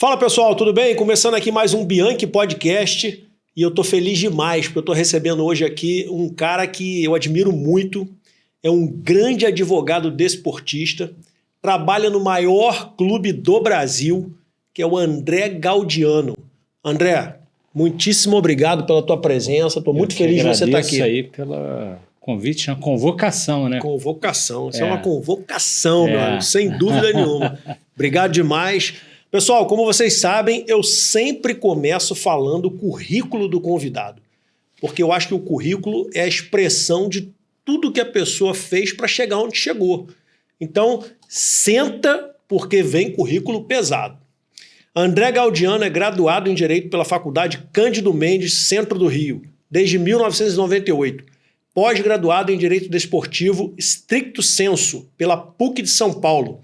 Fala pessoal, tudo bem? Começando aqui mais um Bianchi Podcast e eu tô feliz demais porque eu tô recebendo hoje aqui um cara que eu admiro muito, é um grande advogado desportista, trabalha no maior clube do Brasil, que é o André Gaudiano. André, muitíssimo obrigado pela tua presença, tô muito feliz de você estar aqui. Eu aí pela convite, uma convocação, né? Convocação, isso é uma convocação, meu amigo, sem dúvida nenhuma. Obrigado demais. Pessoal, como vocês sabem, eu sempre começo falando o currículo do convidado, porque eu acho que o currículo é a expressão de tudo que a pessoa fez para chegar onde chegou. Então, senta porque vem currículo pesado. André Gaudiano é graduado em Direito pela Faculdade Cândido Mendes, Centro do Rio, desde 1998. Pós-graduado em Direito Desportivo stricto sensu pela PUC de São Paulo.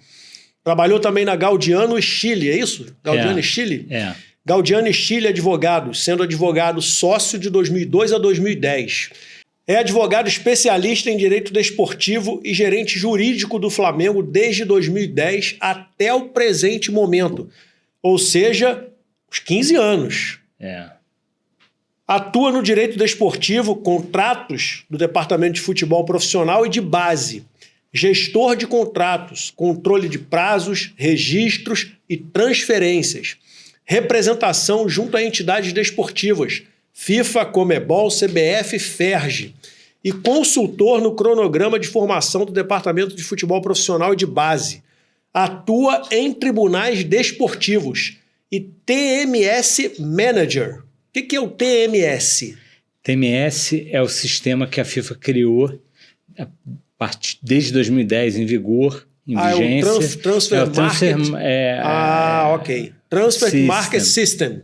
Trabalhou também na Gaudiano Chile, é isso? Gaudiano Chile? É. Gaudiano Chile Advogados, sendo advogado sócio de 2002 a 2010. É advogado especialista em Direito Desportivo e gerente jurídico do Flamengo desde 2010 até o presente momento. Ou seja, uns 15 anos. Atua no direito desportivo, contratos do Departamento de Futebol Profissional e de Base, gestor de contratos, controle de prazos, registros e transferências, representação junto a entidades desportivas, FIFA, Comebol, CBF, FERJ, e consultor no cronograma de formação do Departamento de Futebol Profissional e de Base. Atua em tribunais desportivos e TMS Manager. O que é o TMS? TMS é o sistema que a FIFA criou desde 2010 em vigor, em vigência. É o Transfer Market. Ok. Transfer System. Market System.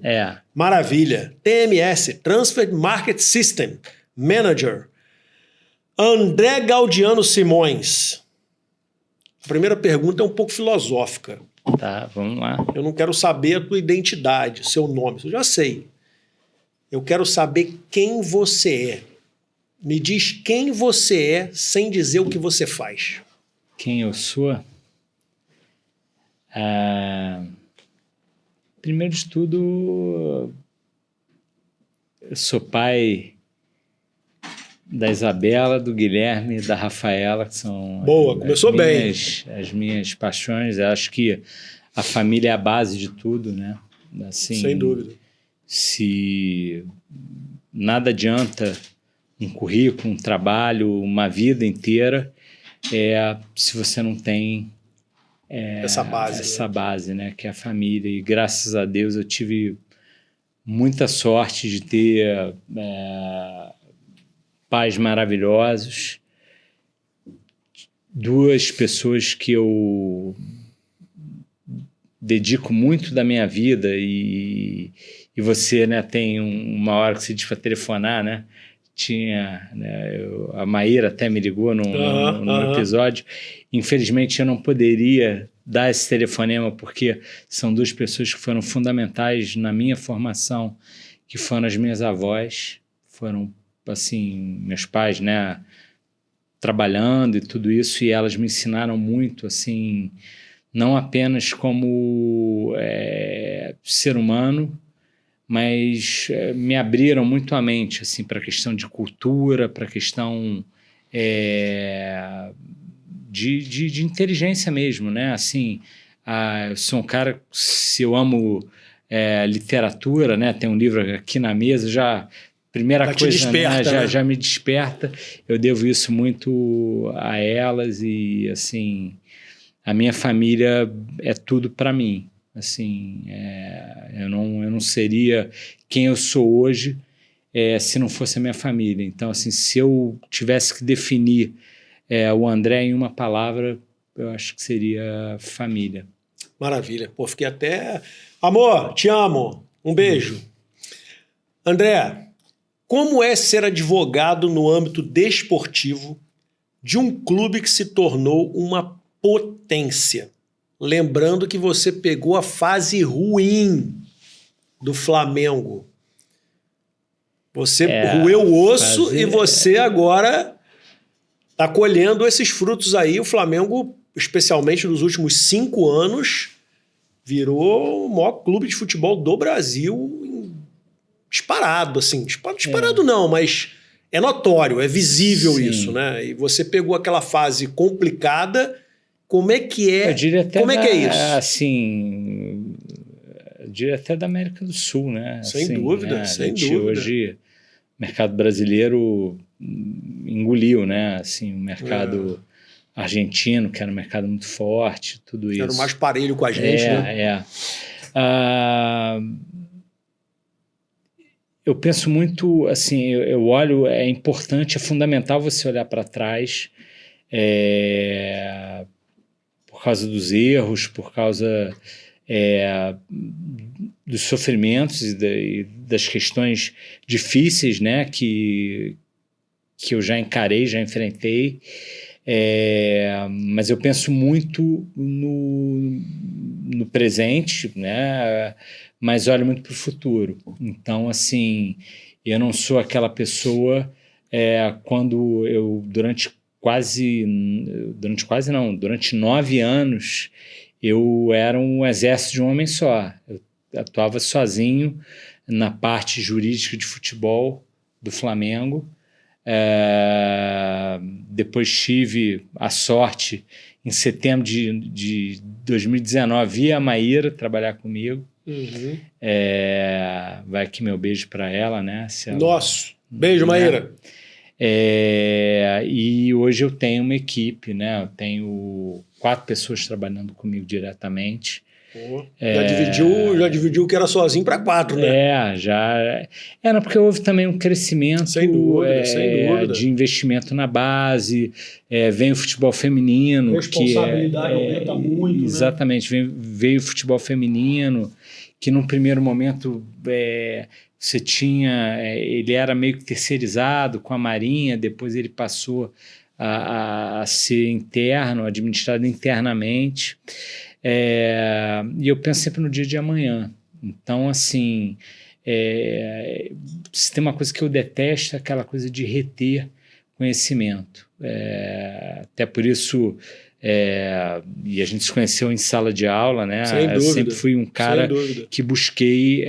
Maravilha. TMS, Transfer Market System Manager. André Gaudiano Simões. A primeira pergunta é um pouco filosófica. Tá, vamos lá. Eu não quero saber a tua identidade, seu nome, eu já sei. Eu quero saber quem você é. Me diz quem você é sem dizer o que você faz. Quem eu sou? Primeiro de tudo, eu sou pai da Isabela, do Guilherme, da Rafaela, que são as minhas paixões. Eu acho que a família é a base de tudo, né? Assim, sem dúvida. Se nada adianta um currículo, um trabalho, uma vida inteira, se você não tem essa base, né, que é a família. E graças a Deus eu tive muita sorte de ter pais maravilhosos, duas pessoas que eu dedico muito da minha vida e você, né, tem uma hora que você diz para telefonar, né? A Maíra até me ligou no episódio. Infelizmente eu não poderia dar esse telefonema porque são duas pessoas que foram fundamentais na minha formação, que foram as minhas avós, foram assim, meus pais, né, trabalhando e tudo isso, e elas me ensinaram muito, assim, não apenas como ser humano, mas me abriram muito a mente, assim, para a questão de cultura, para a questão de inteligência mesmo, né? Assim, eu sou um cara, se eu amo literatura, né? Tem um livro aqui na mesa, primeira coisa, desperta, né? Já me desperta. Eu devo isso muito a elas e, assim, a minha família é tudo para mim. Assim, eu não seria quem eu sou hoje se não fosse a minha família. Então, assim, se eu tivesse que definir o André em uma palavra, eu acho que seria família. Maravilha. Pô, fiquei até... Amor, te amo. Um beijo. André, como é ser advogado no âmbito desportivo de um clube que se tornou uma potência? Lembrando que você pegou a fase ruim do Flamengo. Você roeu o osso e você agora está colhendo esses frutos aí. O Flamengo, especialmente nos últimos 5 anos, virou o maior clube de futebol do Brasil, disparado, assim. Disparado não, mas é notório, é visível isso, né? E você pegou aquela fase complicada, como é que é? Eu diria até como é que é isso? Assim, eu diria até da América do Sul, né? Sem assim, dúvida, né? sem dúvida. Hoje, o mercado brasileiro engoliu, né? Assim, o mercado argentino, que era um mercado muito forte, tudo isso. Era mais parelho com a gente, né? Eu penso muito, assim, eu olho, é importante, é fundamental você olhar para trás por causa dos erros, por causa dos sofrimentos e das questões difíceis, né, que eu já encarei, já enfrentei, mas eu penso muito no presente, né, mas olho muito para o futuro. Então, assim, eu não sou aquela pessoa quando eu, durante 9 anos, eu era um exército de um homem só. Eu atuava sozinho na parte jurídica de futebol do Flamengo. Depois tive a sorte, em setembro de 2019, vi a Maíra trabalhar comigo. Uhum. Vai aqui meu beijo para ela, né? Nossa, beijo, Maíra. E hoje eu tenho uma equipe, né? Eu tenho 4 pessoas trabalhando comigo diretamente. Já dividiu o que era sozinho para 4, né? Não, porque houve também um crescimento sem dúvida. De investimento na base, vem o futebol feminino. A responsabilidade aumenta muito, exatamente, né? Veio o futebol feminino, que num primeiro momento você tinha, ele era meio que terceirizado com a Marinha, depois ele passou a ser interno, administrado internamente. E eu penso sempre no dia de amanhã. Então, assim, se tem uma coisa que eu detesto, é aquela coisa de reter conhecimento. Até por isso, e a gente se conheceu em sala de aula, né? Sem dúvida, eu sempre fui um cara que busquei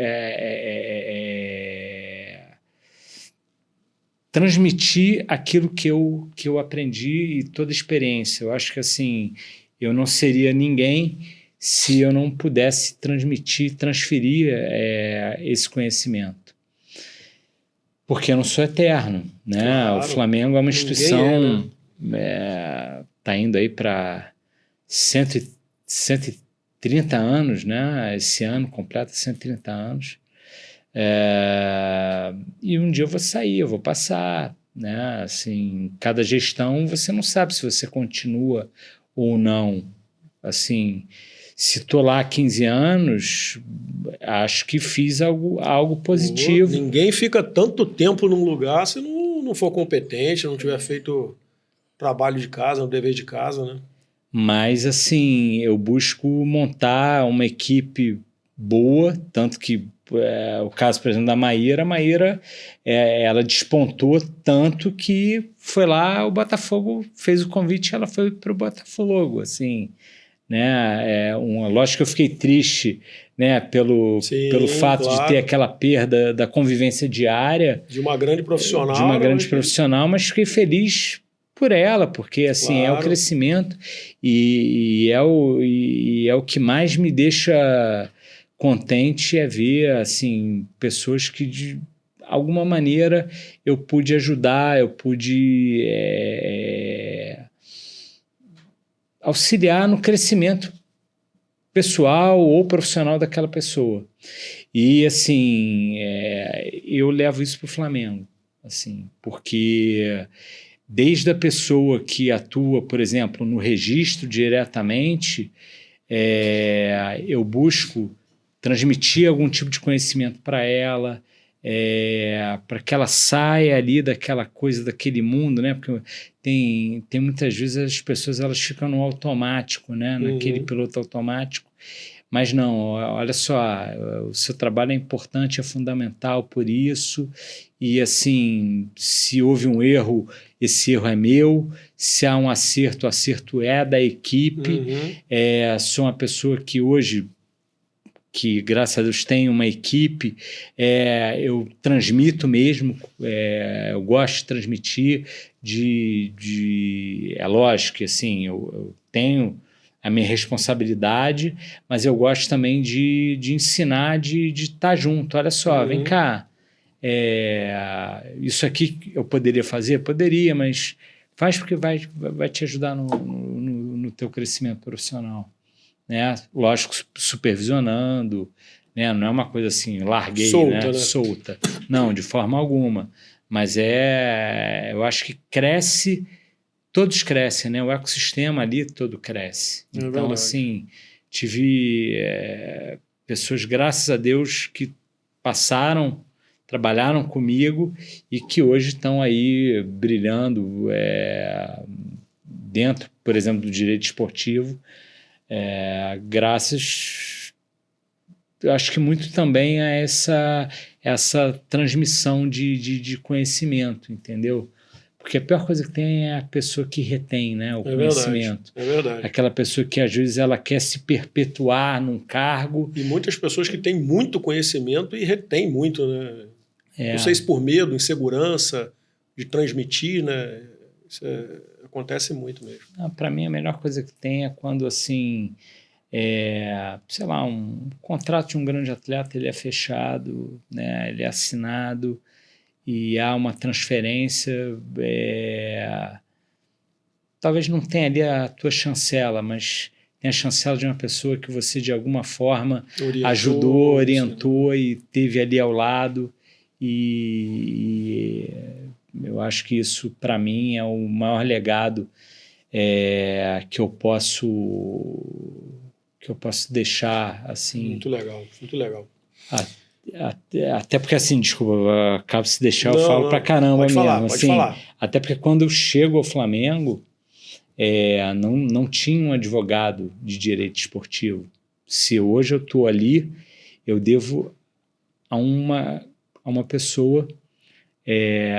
transmitir aquilo que eu aprendi e toda a experiência. Eu acho que, assim, eu não seria ninguém se eu não pudesse transferir esse conhecimento. Porque eu não sou eterno, né? Claro. O Flamengo é uma instituição, está indo aí para 130 anos, né? Esse ano completa 130 anos. E um dia eu vou sair, eu vou passar, né? Assim, cada gestão você não sabe se você continua ou não. Assim, se estou lá há 15 anos, acho que fiz algo positivo. Ninguém fica tanto tempo num lugar se não for competente, não tiver feito trabalho de casa, um dever de casa, né? Mas, assim, eu busco montar uma equipe boa, tanto que o caso, por exemplo, da Maíra, ela despontou tanto que foi lá, o Botafogo fez o convite, ela foi para o Botafogo, assim, né? Lógico que eu fiquei triste, né, pelo fato de ter aquela perda da convivência diária. De uma grande profissional. Mas fiquei feliz por ela, porque, assim, é o crescimento e é o que mais me deixa contente, é ver, assim, pessoas que de alguma maneira eu pude ajudar, eu pude auxiliar no crescimento pessoal ou profissional daquela pessoa. E, assim, eu levo isso para o Flamengo, assim, porque desde a pessoa que atua, por exemplo, no registro diretamente, eu busco transmitir algum tipo de conhecimento para ela, para que ela saia ali daquela coisa, daquele mundo, né? Porque tem muitas vezes as pessoas elas ficam no automático, né? Naquele piloto automático. Mas não, olha só, o seu trabalho é importante, é fundamental por isso. E, assim, se houve um erro, esse erro é meu. Se há um acerto, o acerto é da equipe. Sou uma pessoa que hoje que, graças a Deus, tem uma equipe, eu transmito mesmo, eu gosto de transmitir, é lógico que assim, eu tenho a minha responsabilidade, mas eu gosto também de ensinar, de estar junto. Olha só, vem cá, isso aqui eu poderia fazer? Poderia, mas faz porque vai te ajudar no teu crescimento profissional. Né? Lógico, supervisionando, né? Não é uma coisa assim, larguei, solta, né? Solta. Não, de forma alguma. Mas eu acho que cresce, todos crescem, né? O ecossistema ali todo cresce. Então, verdade. Assim, tive pessoas, graças a Deus, que trabalharam comigo e que hoje estão aí brilhando dentro, por exemplo, do direito esportivo. Graças, eu acho que muito também a essa transmissão de conhecimento, entendeu? Porque a pior coisa que tem é a pessoa que retém, né, o conhecimento. É verdade. Aquela pessoa que, às vezes, ela quer se perpetuar num cargo. E muitas pessoas que têm muito conhecimento e retêm muito, né? Não sei se por medo, insegurança de transmitir, né? Isso acontece muito mesmo. Para mim, a melhor coisa que tem é quando, assim, sei lá, um contrato de um grande atleta, ele é fechado, né, ele é assinado e há uma transferência, talvez não tenha ali a tua chancela, mas tem a chancela de uma pessoa que você, de alguma forma, ajudou, orientou, sim, e teve ali ao lado, e eu acho que isso, para mim, é o maior legado que eu posso deixar, assim. Muito legal, muito legal. Até porque, assim, desculpa, acabo se deixar, eu falo pra caramba pode mesmo. Falar, assim, pode falar. Até porque quando eu chego ao Flamengo, não tinha um advogado de direito esportivo. Se hoje eu estou ali, eu devo a uma pessoa,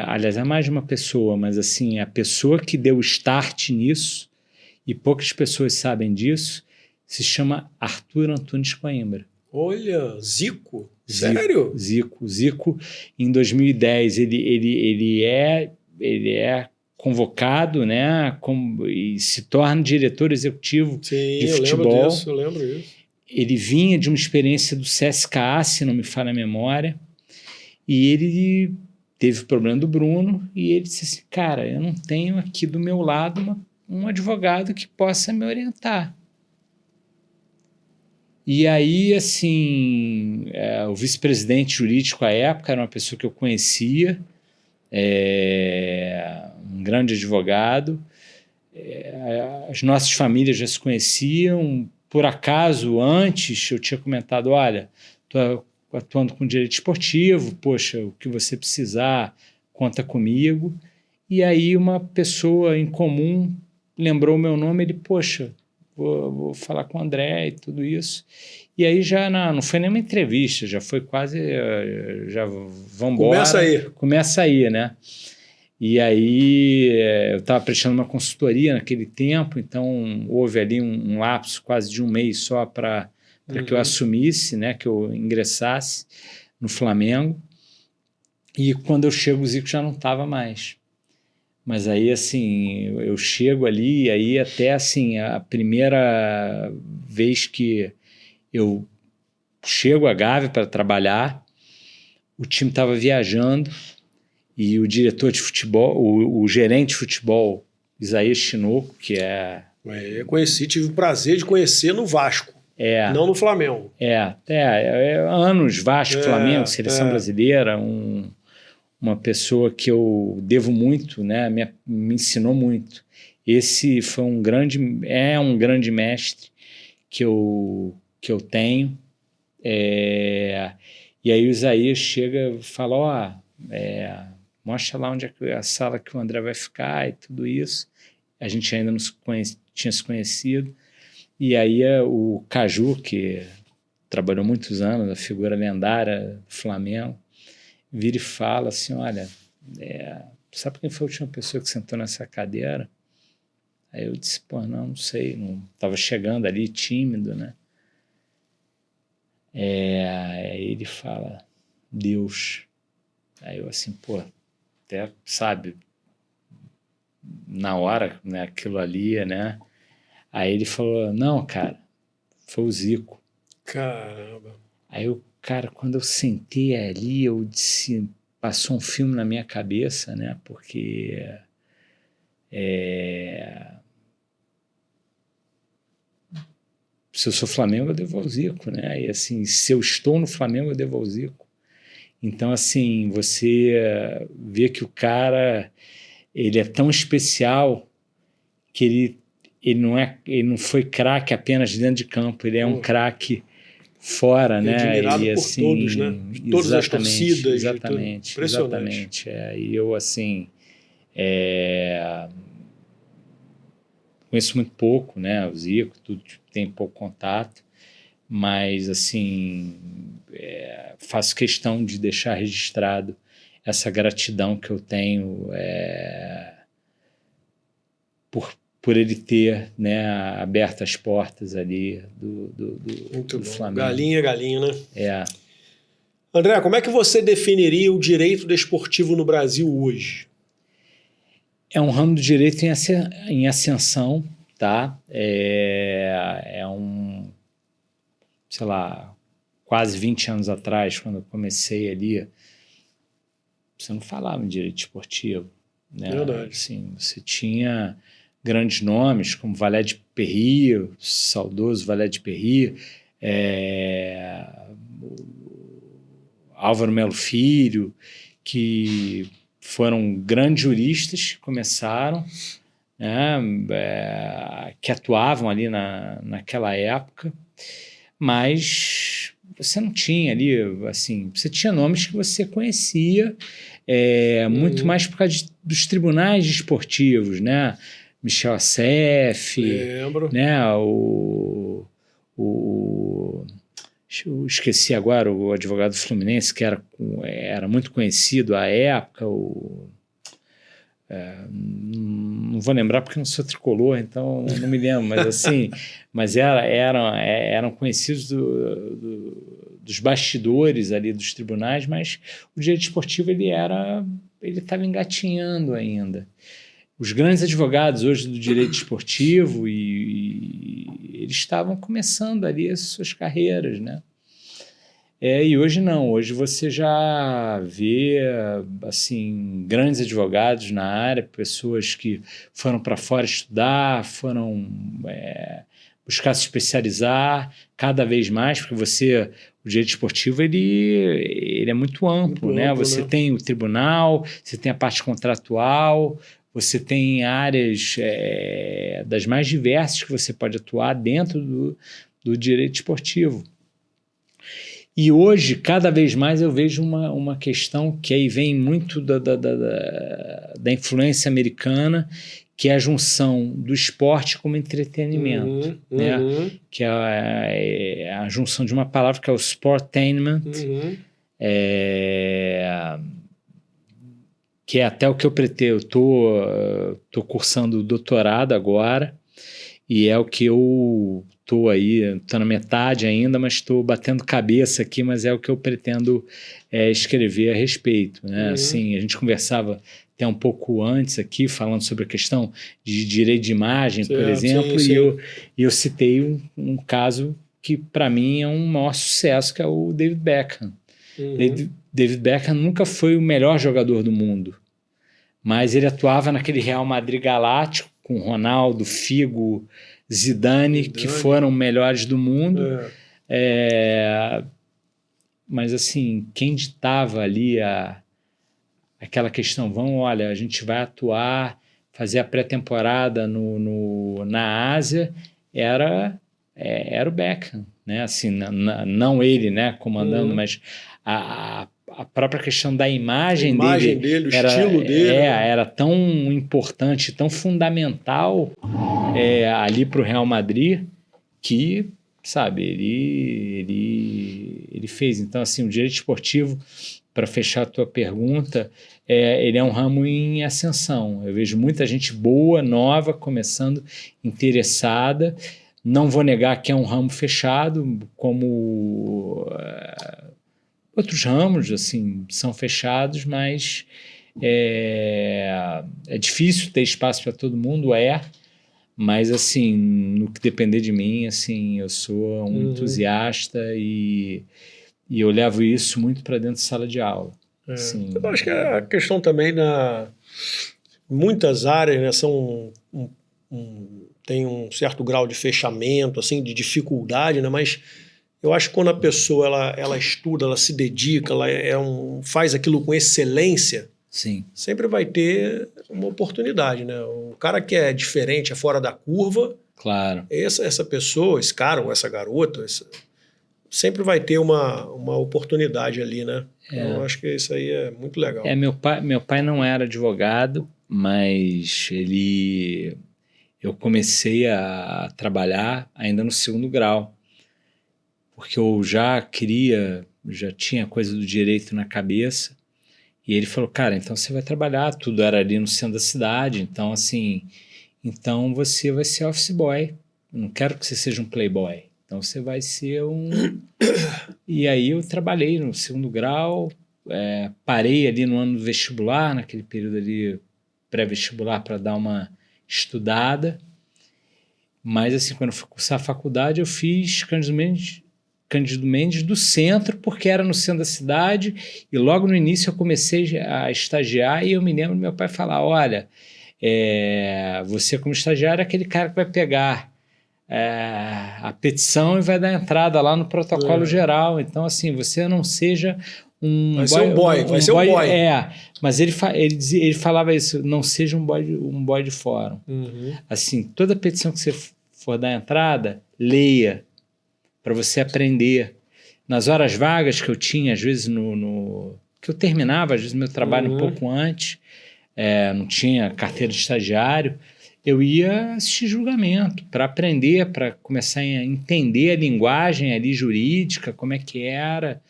aliás, é mais de uma pessoa, mas assim, a pessoa que deu o start nisso, e poucas pessoas sabem disso, se chama Arthur Antunes Coimbra. Olha, Zico? Sério? Zico, em 2010, ele é convocado, né, e se torna diretor executivo de futebol. Eu lembro disso. Ele vinha de uma experiência do CSKA, se não me falha a memória, e ele teve o problema do Bruno, e ele disse assim, cara, eu não tenho aqui do meu lado um advogado que possa me orientar. E aí, assim, o vice-presidente jurídico à época era uma pessoa que eu conhecia, um grande advogado, as nossas famílias já se conheciam, por acaso, antes eu tinha comentado, olha, estou atuando com direito esportivo, poxa, o que você precisar, conta comigo. E aí uma pessoa em comum lembrou o meu nome, ele, poxa, vou falar com o André e tudo isso. E aí já não foi nenhuma entrevista, já foi quase, já vamos embora. Começa aí, né? E aí eu estava prestando uma consultoria naquele tempo, então houve ali um lapso quase de um mês só para que eu assumisse, né, que eu ingressasse no Flamengo. E quando eu chego, o Zico já não estava mais. Mas aí, assim, eu chego ali, e aí até, assim, a primeira vez que eu chego a Gávea para trabalhar, o time estava viajando e o diretor de futebol, o gerente de futebol, Isaías Chinoco, que eu conheci, tive o prazer de conhecer no Vasco, não no Flamengo. Anos, Vasco, Flamengo, Seleção Brasileira, uma pessoa que eu devo muito, né? Me ensinou muito. Esse foi um grande mestre que eu tenho. E aí o Isaías chega e fala, mostra lá onde é a sala que o André vai ficar e tudo isso. A gente ainda não tinha se conhecido. E aí o Caju, que trabalhou muitos anos, a figura lendária do Flamengo, vira e fala assim, olha, sabe quem foi a última pessoa que sentou nessa cadeira? Aí eu disse, não sei, não estava chegando ali tímido, né? Aí ele fala, Deus. Aí eu assim, pô, até, sabe, na hora, né, aquilo ali, né? Aí ele falou, não, cara, foi o Zico. Caramba. Aí eu, cara, quando eu sentei ali, eu disse, passou um filme na minha cabeça, né? Porque se eu sou Flamengo, eu devo ao Zico, né? E assim, se eu estou no Flamengo, eu devo ao Zico. Então, assim, você vê que o cara, ele é tão especial que ele não foi craque apenas dentro de campo, ele é um craque fora, né? Admirado e, por assim, todos, né? De todas as torcidas. Exatamente, impressionante. E eu, assim, conheço muito pouco, né? O Zico, tudo, tem pouco contato, mas, assim, faço questão de deixar registrado essa gratidão que eu tenho por ele ter, né, aberto as portas ali do Flamengo. Galinha, né? André, como é que você definiria o direito desportivo no Brasil hoje? É um ramo do direito em ascensão, tá? Sei lá, quase 20 anos atrás, quando eu comecei ali, você não falava em direito esportivo, né? Verdade. Assim, você tinha grandes nomes como Valé de Perry, saudoso Valé de Perry, Álvaro Melo Filho, que foram grandes juristas que começaram, né, que atuavam ali naquela época, mas você não tinha ali, assim, você tinha nomes que você conhecia, muito mais por causa dos tribunais desportivos, né? Michel Assef, né? Eu esqueci agora o advogado fluminense, que era muito conhecido à época, não vou lembrar porque não sou tricolor, então não me lembro, mas assim, eram conhecidos dos bastidores ali dos tribunais, mas o direito esportivo ele estava engatinhando ainda. Os grandes advogados hoje do direito esportivo eles estavam começando ali as suas carreiras, né? E hoje não, hoje você já vê assim, grandes advogados na área, pessoas que foram para fora estudar, foram buscar se especializar cada vez mais, porque o direito esportivo ele é muito amplo, né? Você tem o tribunal, você tem a parte contratual, você tem áreas das mais diversas que você pode atuar dentro do direito esportivo. E hoje, cada vez mais, eu vejo uma questão que aí vem muito da influência americana, que é a junção do esporte como entretenimento, né? Que é a junção de uma palavra que é o sportainment, que é até o que eu pretendo. Eu tô cursando doutorado agora, e é o que eu estou na metade ainda, mas estou batendo cabeça aqui, mas é o que eu pretendo escrever a respeito, né? Assim, a gente conversava até um pouco antes aqui, falando sobre a questão de direito de imagem, por exemplo, e eu citei um caso que, para mim, é um maior sucesso, que é o David Beckham. David Beckham nunca foi o melhor jogador do mundo, mas ele atuava naquele Real Madrid galáctico, com Ronaldo, Figo, Zidane, que foram melhores do mundo. Mas, assim, quem ditava ali aquela questão, olha, a gente vai atuar, fazer a pré-temporada na Ásia, era o Beckham, né? Assim, não ele, né, comandando, mas a própria questão da imagem dele, o estilo dele, era tão importante, tão fundamental ali para o Real Madrid, que, sabe, ele fez. Então, assim, o direito esportivo, para fechar a tua pergunta, ele é um ramo em ascensão. Eu vejo muita gente boa, nova, começando, interessada. Não vou negar que é um ramo fechado, como outros ramos assim, são fechados, mas é difícil ter espaço para todo mundo, mas assim, no que depender de mim, assim, eu sou um entusiasta e eu levo isso muito para dentro de sala de aula. Assim, eu acho que a questão também muitas áreas, né, tem um certo grau de fechamento, assim, de dificuldade, né, mas eu acho que quando a pessoa ela estuda, ela se dedica, ela faz aquilo com excelência, sim, sempre vai ter uma oportunidade, né? O cara que é diferente, é fora da curva, claro. Essa pessoa, esse cara ou essa garota, sempre vai ter uma oportunidade ali, né? Então, eu acho que isso aí é muito legal. Meu pai não era advogado, mas eu comecei a trabalhar ainda no segundo grau, porque eu já tinha coisa do direito na cabeça, e ele falou, cara, então você vai trabalhar, tudo era ali no centro da cidade, então assim, então você vai ser office boy, não quero que você seja um playboy, então você vai ser um... E aí eu trabalhei no segundo grau, parei ali no ano do vestibular, naquele período ali pré-vestibular, para dar uma estudada, mas assim, quando eu fui cursar a faculdade, eu fiz Cândido Mendes do centro, porque era no centro da cidade, e logo no início eu comecei a estagiar, e eu me lembro do meu pai falar, olha, você como estagiário é aquele cara que vai pegar a petição e vai dar entrada lá no protocolo geral, então assim, você não seja vai ser um boy. Mas ele falava isso, não seja um boy de fórum. Assim, toda petição que você for dar entrada, leia, para você aprender. Nas horas vagas que eu tinha, às vezes que eu terminava, às vezes meu trabalho um pouco antes, não tinha carteira de estagiário, eu ia assistir julgamento para aprender, para começar a entender a linguagem ali jurídica, como é que era,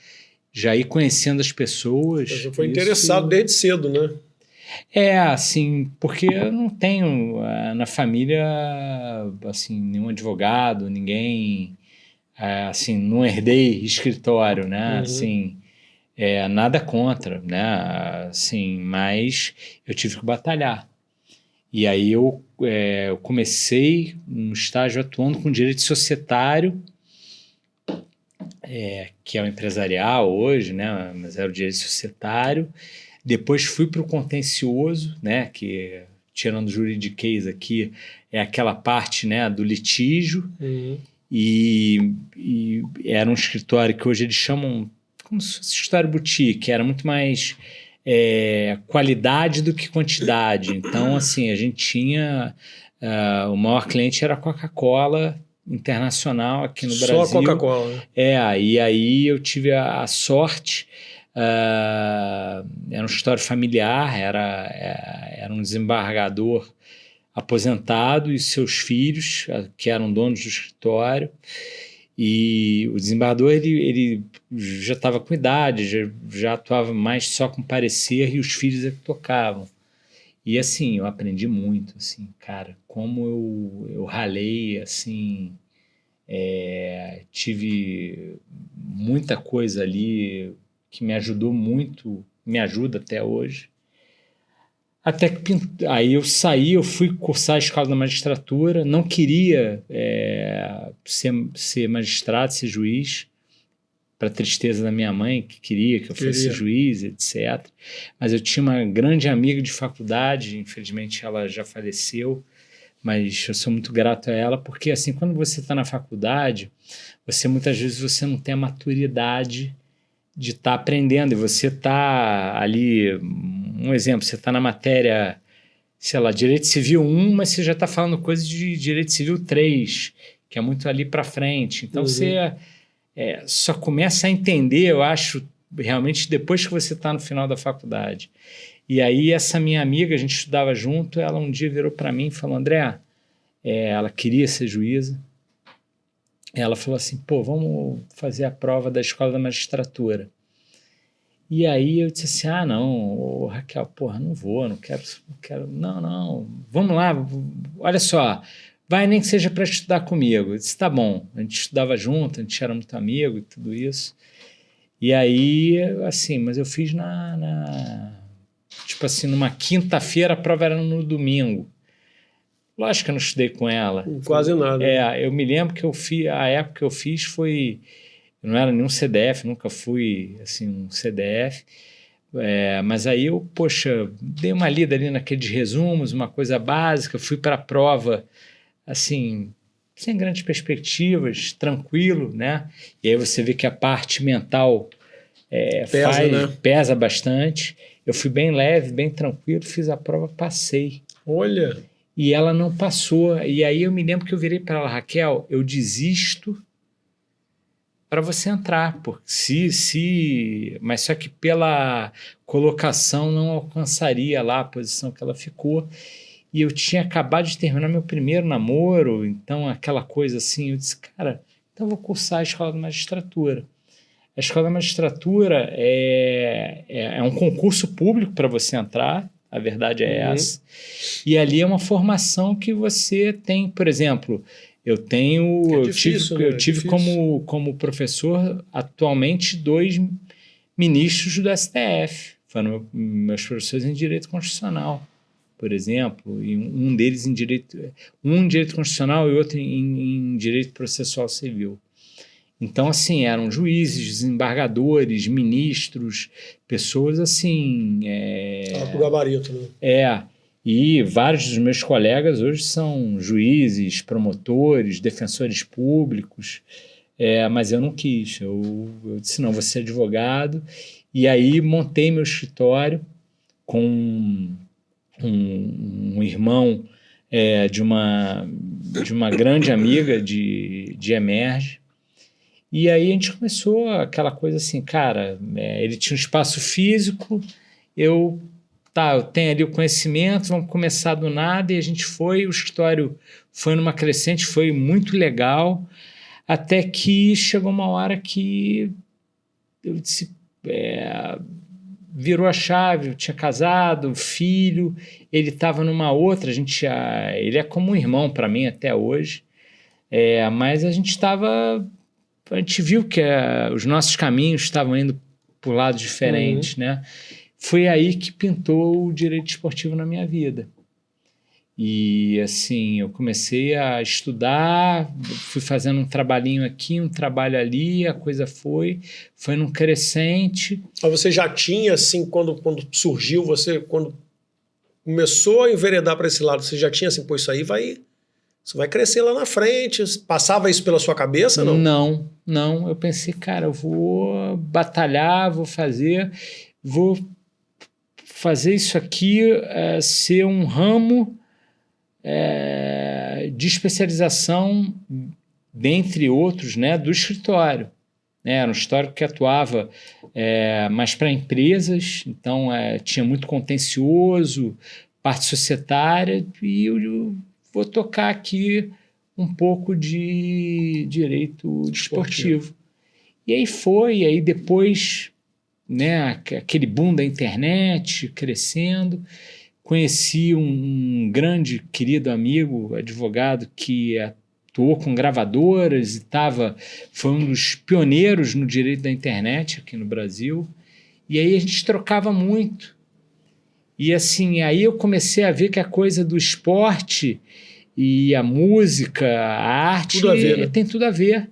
já ir conhecendo as pessoas. Você foi interessado desde cedo, né? Assim, porque eu não tenho na família assim, nenhum advogado, ninguém... assim, não herdei escritório, né? Assim, nada contra, né? Assim, mas eu tive que batalhar. E aí eu comecei um estágio atuando com direito societário, que é o empresarial hoje, né? Mas era o direito societário. Depois fui para o contencioso, né? Que, tirando o juridiquês aqui, é aquela parte, né, do litígio. E era um escritório que hoje eles chamam como se fosse escritório boutique, era muito mais qualidade do que quantidade. Então, assim, a gente tinha... o maior cliente era a Coca-Cola Internacional aqui no Brasil. Só a Coca-Cola, né? E aí eu tive a sorte... era um escritório familiar, era um desembargador aposentado e seus filhos, que eram donos do escritório, e o desembargador ele já estava com idade, já atuava mais só com parecer, e os filhos é que tocavam. E assim, eu aprendi muito, assim, cara, como eu ralei, assim, tive muita coisa ali que me ajudou muito, me ajuda até hoje. Até que aí eu saí, eu fui cursar a escola da magistratura, não queria ser magistrado, ser juiz, para tristeza da minha mãe, que queria que eu fosse juiz, etc. Mas eu tinha uma grande amiga de faculdade, infelizmente ela já faleceu, mas eu sou muito grato a ela, porque assim, quando você está na faculdade, muitas vezes você não tem a maturidade de estar aprendendo, e você está ali, um exemplo, você está na matéria, sei lá, Direito Civil 1, mas você já está falando coisa de Direito Civil 3, que é muito ali para frente. Então você só começa a entender, eu acho, realmente depois que você está no final da faculdade. E aí essa minha amiga, a gente estudava junto, ela um dia virou para mim e falou, André, ela queria ser juíza, ela falou assim, pô, vamos fazer a prova da escola da magistratura. E aí eu disse assim, não, Raquel, porra, não vou, não quero, não, vamos lá, olha só, vai nem que seja para estudar comigo. Eu disse, tá bom. A gente estudava junto, a gente era muito amigo e tudo isso. E aí, assim, mas eu fiz tipo assim, numa quinta-feira, a prova era no domingo. Lógico que eu não estudei com ela. Quase nada. Eu me lembro que a época que eu fiz foi... Eu não era nenhum CDF, nunca fui, assim, um CDF. Mas aí eu, poxa, dei uma lida ali naqueles resumos, uma coisa básica, fui para a prova, assim, sem grandes perspectivas, tranquilo, né? E aí você vê que a parte mental pesa bastante. Eu fui bem leve, bem tranquilo, fiz a prova, passei. Olha! E ela não passou. E aí eu me lembro que eu virei para ela, Raquel, eu desisto para você entrar, porque mas só que pela colocação não alcançaria lá a posição que ela ficou. E eu tinha acabado de terminar meu primeiro namoro, então aquela coisa assim, eu disse, cara, então eu vou cursar a Escola de Magistratura. A Escola de Magistratura é um concurso público para você entrar, a verdade é essa. E ali é uma formação que você tem, por exemplo, eu tive como professor atualmente 2 ministros do STF, foram meus professores em Direito Constitucional, por exemplo, e um deles em Direito Constitucional e outro em Direito Processual Civil. Então, assim, eram juízes, desembargadores, ministros, pessoas assim... Fala pro gabarito, né? E vários dos meus colegas hoje são juízes, promotores, defensores públicos, mas eu não quis. Eu disse, não, vou ser advogado. E aí montei meu escritório com um irmão de uma grande amiga de Emerge. E aí a gente começou aquela coisa assim, cara, ele tinha um espaço físico, eu tenho ali o conhecimento, vamos começar do nada, e a gente o escritório foi numa crescente, foi muito legal, até que chegou uma hora que eu disse, virou a chave, eu tinha casado, filho, ele estava numa outra, ele é como um irmão para mim até hoje, mas a gente viu que os nossos caminhos estavam indo por lados diferentes, né? Foi aí que pintou o direito esportivo na minha vida. E, assim, eu comecei a estudar, fui fazendo um trabalhinho aqui, um trabalho ali, a coisa foi num crescente. Mas você já tinha, assim, quando surgiu, quando começou a enveredar para esse lado, você já tinha, assim, pô, isso vai crescer lá na frente. Passava isso pela sua cabeça, não? Não. Eu pensei, cara, eu vou batalhar, vou fazer isso aqui ser um ramo de especialização, dentre outros, né, do escritório. Era um escritório que atuava mais para empresas, então tinha muito contencioso, parte societária, e eu vou tocar aqui um pouco de direito esportivo. E aí depois, né, aquele boom da internet crescendo, conheci um grande, querido amigo, advogado, que atuou com gravadoras e foi um dos pioneiros no direito da internet aqui no Brasil, e aí a gente trocava muito. E assim, aí eu comecei a ver que a coisa do esporte e a música, a arte, tem tudo a ver.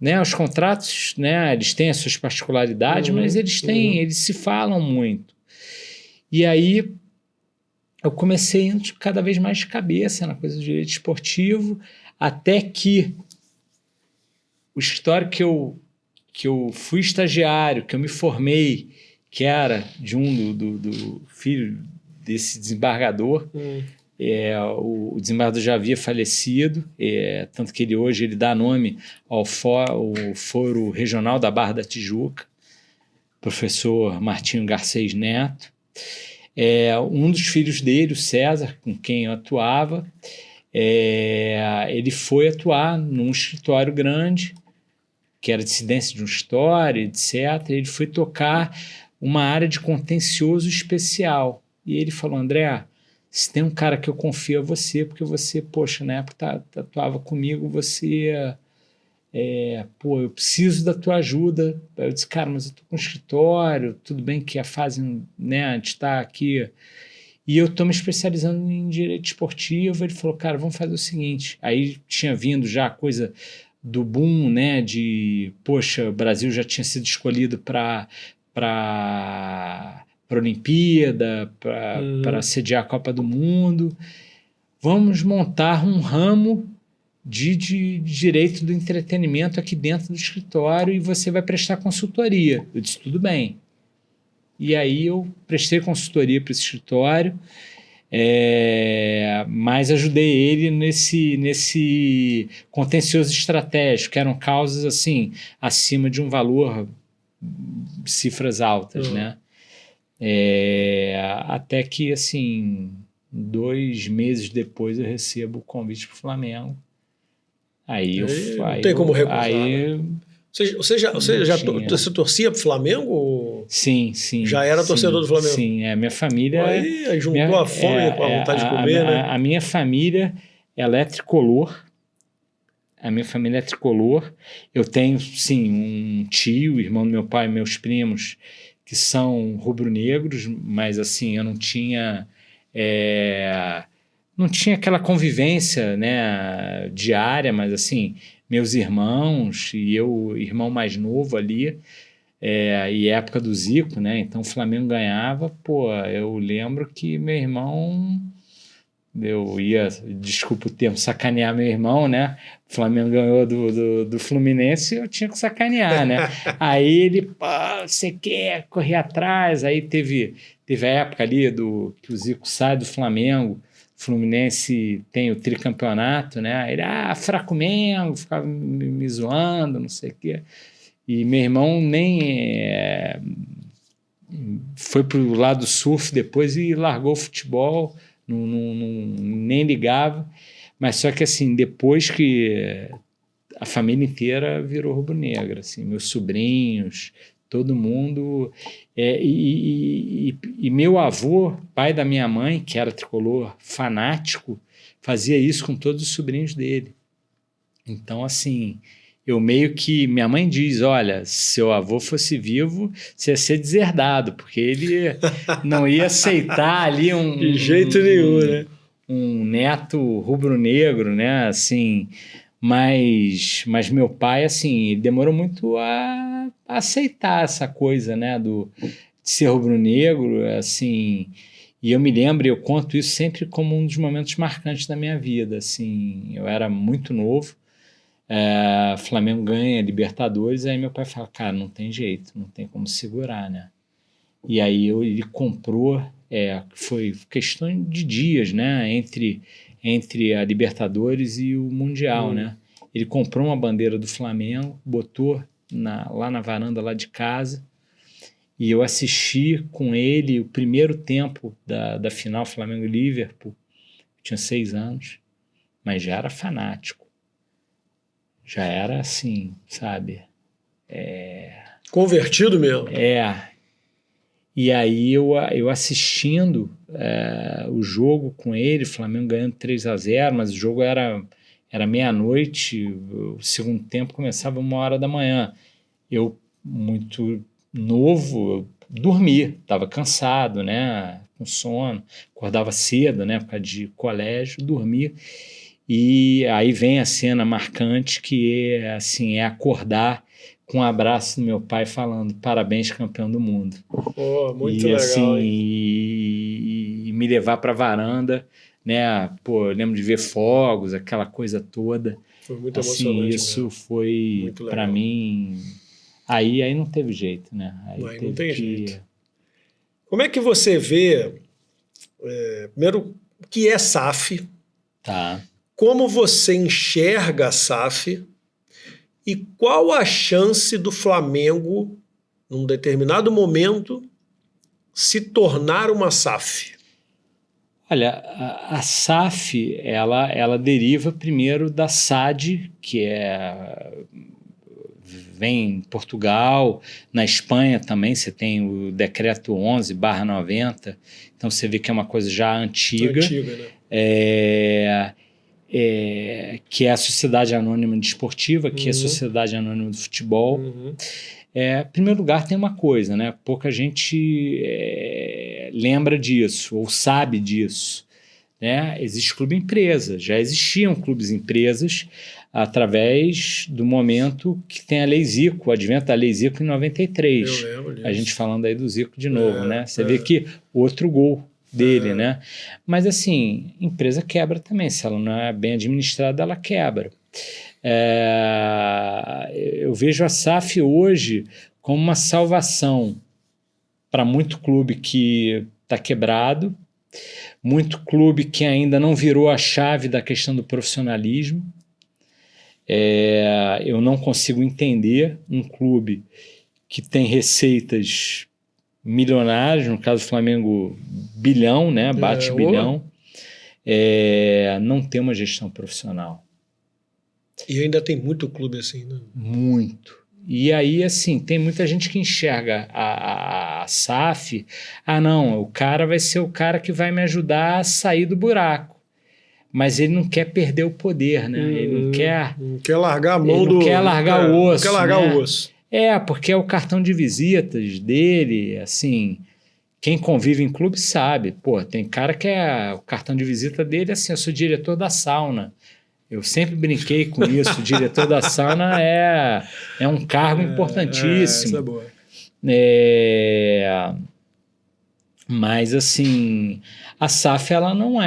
Né? Os contratos, né, eles têm as suas particularidades, mas eles se falam muito. E aí eu comecei a ir cada vez mais de cabeça na coisa do direito esportivo, até que o escritório que eu fui estagiário, que eu me formei, que era de do filho desse desembargador, o desembargador já havia falecido, tanto que hoje ele dá nome ao Foro Regional da Barra da Tijuca, professor Martinho Garcês Neto. Um dos filhos dele, o César, com quem eu atuava, ele foi atuar num escritório grande, que era dissidência de um escritório, etc. Ele foi tocar uma área de contencioso especial. E ele falou, André, se tem um cara que eu confio é você, porque você, poxa, na época atuava comigo, você... pô, eu preciso da tua ajuda. Eu disse, cara, mas eu tô com um escritório, tudo bem que a fase, né, a gente está aqui, e eu tô me especializando em direito esportivo. Ele falou, cara, vamos fazer o seguinte. Aí tinha vindo já a coisa do boom, né, de, poxa, o Brasil já tinha sido escolhido para Olimpíada, para sediar a Copa do Mundo. Vamos montar um ramo de direito do entretenimento aqui dentro do escritório e você vai prestar consultoria. Eu disse, tudo bem. E aí eu prestei consultoria para esse escritório, mas ajudei ele nesse contencioso estratégico, que eram causas assim, acima de um valor, cifras altas, né? Até que, assim, 2 meses depois eu recebo o convite para o Flamengo. Aí não tem como recusar. Aí, Você torcia pro Flamengo? Sim. Já era torcedor do Flamengo? Sim, minha família... Aí juntou a fome com a vontade de comer, né? A minha família, ela é tricolor. A minha família é tricolor. Eu tenho, sim, um tio, irmão do meu pai, meus primos, que são rubro-negros, mas assim, eu não tinha... não tinha aquela convivência, né, diária, mas assim, meus irmãos e eu, irmão mais novo ali, e época do Zico, né, então o Flamengo ganhava, pô, eu lembro que meu irmão, eu ia, desculpa o termo, sacanear meu irmão, né, o Flamengo ganhou do Fluminense, eu tinha que sacanear, né, aí ele, pô, você quer correr atrás, aí teve a época ali que o Zico sai do Flamengo, Fluminense tem o tricampeonato, né? Ele, fraco Mengo, ficava me zoando, não sei o quê. E meu irmão nem foi para o lado do surf depois e largou o futebol, nem ligava. Mas só que assim, depois que a família inteira virou rubro-negra, assim, meus sobrinhos, todo mundo... E meu avô, pai da minha mãe, que era tricolor fanático, fazia isso com todos os sobrinhos dele. Então, assim, eu meio que... Minha mãe diz, olha, se seu avô fosse vivo, você ia ser deserdado, porque ele não ia aceitar ali de jeito nenhum, né? Um neto rubro-negro, né? Assim... Mas meu pai, assim, demorou muito a aceitar essa coisa, né, de ser rubro-negro, assim, e eu me lembro, eu conto isso sempre como um dos momentos marcantes da minha vida, assim, eu era muito novo, Flamengo ganha Libertadores, aí meu pai fala, cara, não tem jeito, não tem como segurar, né, e aí ele comprou, foi questão de dias, né, entre a Libertadores e o Mundial, né? Ele comprou uma bandeira do Flamengo, botou lá na varanda lá de casa, e eu assisti com ele o primeiro tempo da final Flamengo e Liverpool. Eu tinha 6 anos, mas já era fanático. Já era assim, sabe? Convertido mesmo. E aí eu assistindo o jogo com ele, Flamengo ganhando 3-0, mas o jogo era meia-noite, o segundo tempo começava 1h da manhã. Eu, muito novo, eu dormi, estava cansado, né, com sono, acordava cedo, né, por causa de colégio, dormi. E aí vem a cena marcante que assim, acordar com um abraço do meu pai falando parabéns, campeão do mundo. Muito legal. Assim, e me levar para a varanda, né? Pô, eu lembro de ver fogos, aquela coisa toda. Foi muito assim, emocionante. Isso mesmo. foi, para mim... Aí não teve jeito, né? Aí não tem jeito. Como é que você vê, primeiro, o que é SAF? Tá. Como você enxerga a SAF? E qual a chance do Flamengo, num determinado momento, se tornar uma SAF? Olha, a SAF, ela deriva primeiro da SAD, que vem em Portugal, na Espanha também você tem o decreto 11/90, então você vê que é uma coisa já antiga, né? Que é a Sociedade Anônima Desportiva, que é a Sociedade Anônima do Futebol. Em primeiro lugar, tem uma coisa, né? Pouca gente lembra disso ou sabe disso, né? Existe clube-empresa, já existiam clubes-empresas através do momento que tem a Lei Zico, o advento da Lei Zico em 93. Eu lembro disso. A gente falando aí do Zico de novo, né? Você vê que outro gol dele, né? Mas assim, empresa quebra também, se ela não é bem administrada, ela quebra. Eu vejo a SAF hoje como uma salvação para muito clube que está quebrado, muito clube que ainda não virou a chave da questão do profissionalismo. Eu não consigo entender um clube que tem receitas milionárias, no caso do Flamengo, bilhão, né? Bate bilhão, não tem uma gestão profissional. E ainda tem muito clube assim, né? Muito. E aí, assim, tem muita gente que enxerga a SAF, não, o cara vai ser o cara que vai me ajudar a sair do buraco. Mas ele não quer perder o poder, né? Ele não quer largar a mão do... Não quer largar o osso. Não quer largar o osso. Porque é o cartão de visitas dele, assim... Quem convive em clube sabe. Pô, tem cara que o cartão de visita dele, assim, eu sou diretor da sauna. Eu sempre brinquei com isso. O diretor da sauna é um cargo importantíssimo. Essa é boa. Mas, assim, a SAF, ela não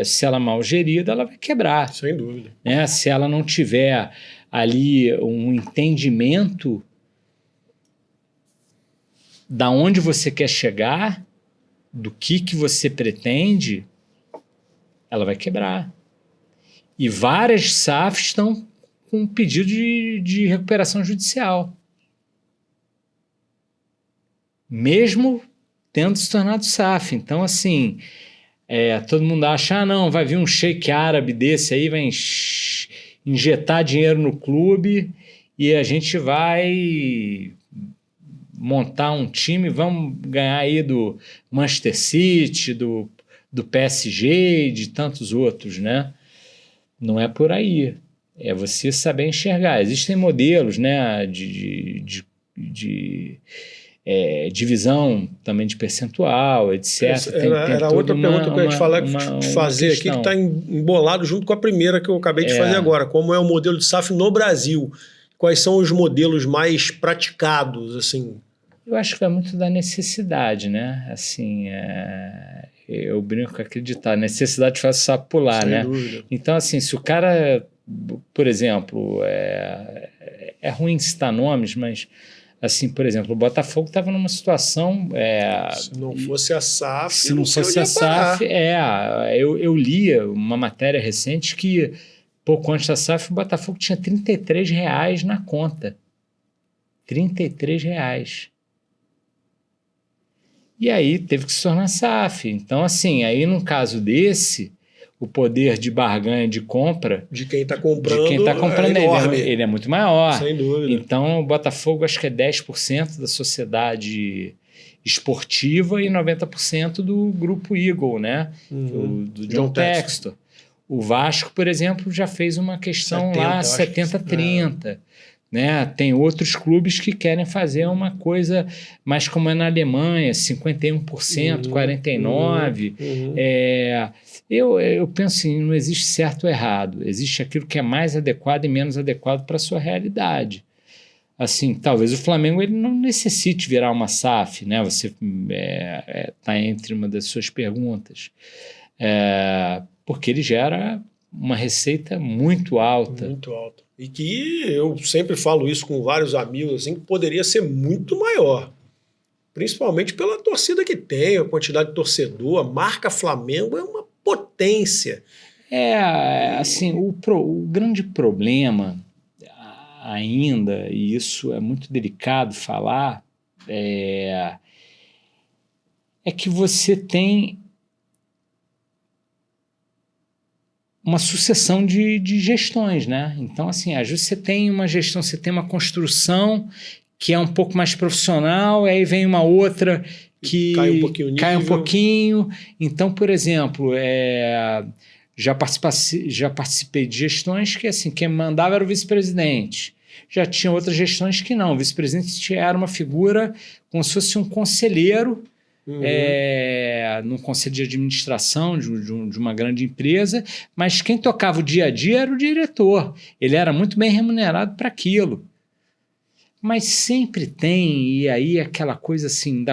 se ela é mal gerida, ela vai quebrar. Sem dúvida. Né? Se ela não tiver ali um entendimento da onde você quer chegar, do que você pretende, ela vai quebrar. E várias SAFs estão com pedido de recuperação judicial. Mesmo tendo se tornado SAF. Então, assim, todo mundo acha, não, vai vir um sheik árabe desse aí, vai injetar dinheiro no clube e a gente vai montar um time, vamos ganhar aí do Manchester City, do PSG e de tantos outros, né? Não é por aí. É você saber enxergar. Existem modelos, né, de divisão também de percentual, etc. Era outra pergunta que eu ia te fazer aqui, que está embolado junto com a primeira que eu acabei de fazer agora. Como é o modelo de SAF no Brasil? Quais são os modelos mais praticados, assim? Eu acho que é muito da necessidade, né? Assim, eu brinco com acreditar. Necessidade faz o sapo pular, sem né? Dúvida. Então, assim, se o cara, por exemplo, é ruim citar nomes, mas, assim, por exemplo, o Botafogo estava numa situação... se não fosse a SAF, se não fosse a SAF, eu lia uma matéria recente que, pouco antes da SAF, o Botafogo tinha R$33 na conta. R$33. E aí teve que se tornar SAF. Então, assim, aí num caso desse, o poder de barganha, de compra... De quem está comprando, ele é muito maior. Sem dúvida. Então, o Botafogo acho que é 10% da sociedade esportiva e 90% do grupo Eagle, né? Do John Textor. O Vasco, por exemplo, já fez uma questão 70-30. Né? Tem outros clubes que querem fazer uma coisa mais como é na Alemanha, 51%, 49%. Eu penso assim, não existe certo ou errado. Existe aquilo que é mais adequado e menos adequado para a sua realidade. Assim, talvez o Flamengo ele não necessite virar uma SAF, né? Você está entre uma das suas perguntas. Porque ele gera uma receita muito alta. Muito alta. E que eu sempre falo isso com vários amigos, assim, que poderia ser muito maior. Principalmente pela torcida que tem, a quantidade de torcedor. A marca Flamengo é uma potência. Assim, o grande problema ainda, e isso é muito delicado falar, é que você tem uma sucessão de gestões, né? Então, assim, às vezes você tem uma gestão, você tem uma construção que é um pouco mais profissional, aí vem uma outra que cai um pouquinho. Então, por exemplo, já participei de gestões que, assim, quem mandava era o vice-presidente. Já tinha outras gestões que não. O vice-presidente era uma figura como se fosse um conselheiro, num conselho de administração de uma grande empresa, mas quem tocava o dia a dia era o diretor. Ele era muito bem remunerado para aquilo. Mas sempre tem, e aí aquela coisa assim,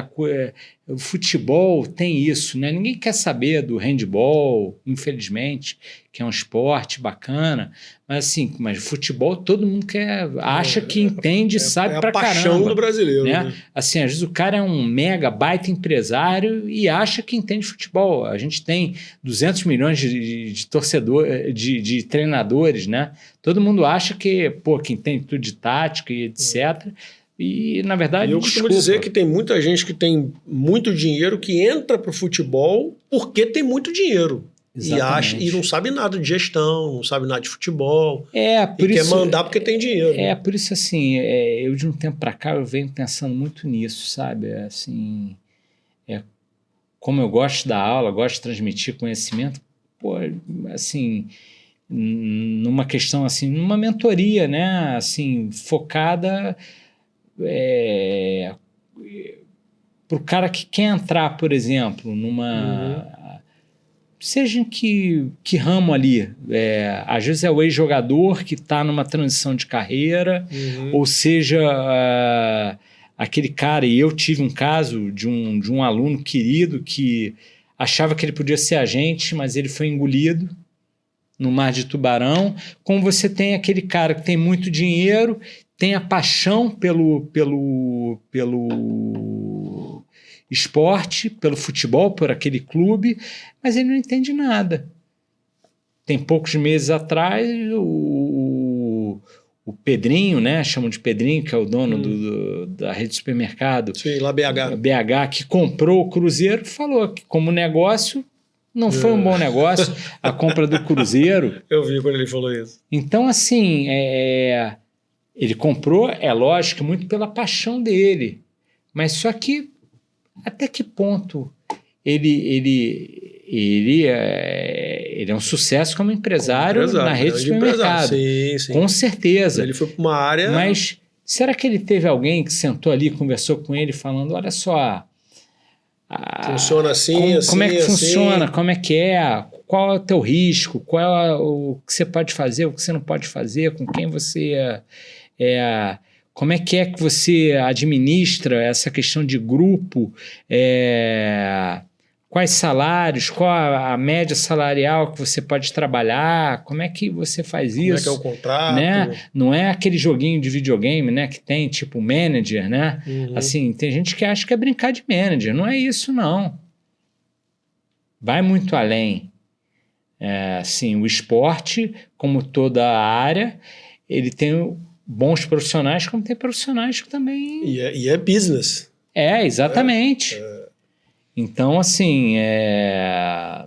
o futebol tem isso, né? Ninguém quer saber do handball, infelizmente, que é um esporte bacana, mas assim, mas futebol todo mundo acha que entende, sabe pra caramba. É a paixão do brasileiro, né? Assim, às vezes o cara é um mega baita empresário e acha que entende futebol. A gente tem 200 milhões de torcedores, de treinadores, né? Todo mundo acha que entende tudo de tática e etc. E, na verdade, eu costumo dizer que tem muita gente que tem muito dinheiro que entra para o futebol porque tem muito dinheiro. E não sabe nada de gestão, não sabe nada de futebol. Quer mandar porque tem dinheiro. Por isso, assim, eu de um tempo para cá eu venho pensando muito nisso, sabe? Assim, como eu gosto da aula, gosto de transmitir conhecimento, assim, numa questão assim, numa mentoria, né? Assim, focada para o cara que quer entrar, por exemplo, numa... Seja em que ramo ali, às vezes é o ex-jogador que está numa transição de carreira, ou seja, aquele cara, e eu tive um caso de um aluno querido que achava que ele podia ser agente, mas ele foi engolido no mar de tubarão. Como você tem aquele cara que tem muito dinheiro, tem a paixão pelo esporte, pelo futebol, por aquele clube, mas ele não entende nada. Tem poucos meses atrás, o Pedrinho, né, chamam de Pedrinho, que é o dono da rede de supermercado. Sim, lá BH. BH, que comprou o Cruzeiro, falou que como negócio não foi um bom negócio a compra do Cruzeiro. Eu vi quando ele falou isso. Então, assim, ele comprou, é lógico, muito pela paixão dele, mas só que até que ponto ele é um sucesso como empresário na rede de supermercado. Sim. Com certeza. Ele foi para uma área... Mas será que ele teve alguém que sentou ali, conversou com ele, falando, olha só... funciona assim, como é que assim. funciona? Como é que é? Qual é o teu risco? Qual é o que você pode fazer, o que você não pode fazer? Com quem você... como é que você administra essa questão de grupo? Quais salários? Qual a média salarial que você pode trabalhar? Como é que você faz isso? Como é que é o contrato? Né? Não é aquele joguinho de videogame, né, que tem tipo manager, né? Assim, tem gente que acha que é brincar de manager. Não é isso, não. Vai muito além. Assim, o esporte, como toda a área, ele tem... bons profissionais, como tem profissionais que também... E é business. Exatamente. Então, assim, é